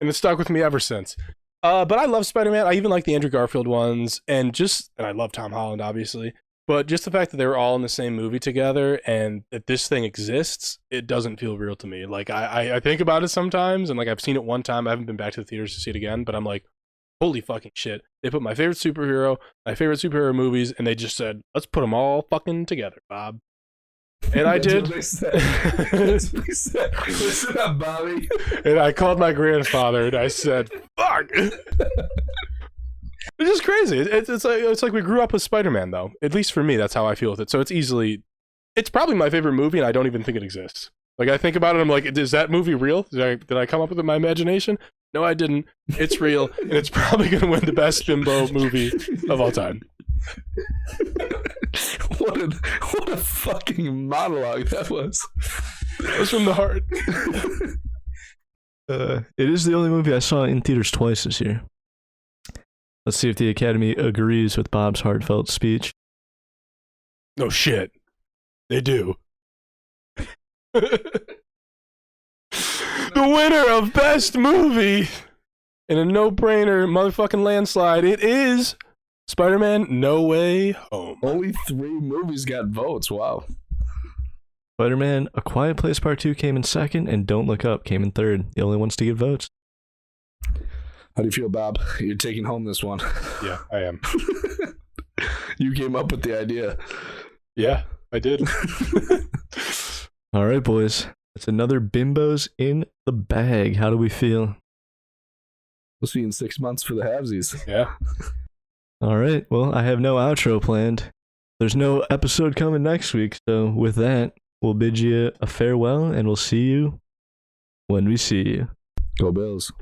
And it's stuck with me ever since. But I love Spider-Man. I even like the Andrew Garfield ones, and I love Tom Holland, obviously. But just the fact that they were all in the same movie together and that this thing exists, it doesn't feel real to me. Like, I think about it sometimes, and like I've seen it one time. I haven't been back to the theaters to see it again, but I'm like, holy fucking shit. They put my favorite superhero movies, and they just said, let's put them all fucking together, Bob. And I did. That's what they said. Listen up, Bobby. And I called my grandfather, and I said, fuck. It's just crazy. It's like we grew up with Spider-Man, though. At least for me, that's how I feel with it. So it's probably my favorite movie, and I don't even think it exists. Like, I think about it, I'm like, is that movie real? Did I come up with it in my imagination? No, I didn't. It's real, and it's probably going to win the best bimbo movie of all time. What a fucking monologue that was. That was from the heart. It is the only movie I saw in theaters twice this year. Let's see if the Academy agrees with Bob's heartfelt speech. No shit. They do. The winner of Best Movie in a no-brainer motherfucking landslide, it is Spider-Man No Way Home. Only 3 movies got votes. Wow. Spider-Man A Quiet Place Part 2 came in second, and Don't Look Up came in third. The only ones to get votes. How do you feel, Bob? You're taking home this one. Yeah, I am. You came up with the idea. Yeah, I did. All right, boys. That's another Bimbos in the bag. How do we feel? We'll see you in 6 months for the halvesies. Yeah. All right. Well, I have no outro planned. There's no episode coming next week. So with that, we'll bid you a farewell, and we'll see you when we see you. Go Bills.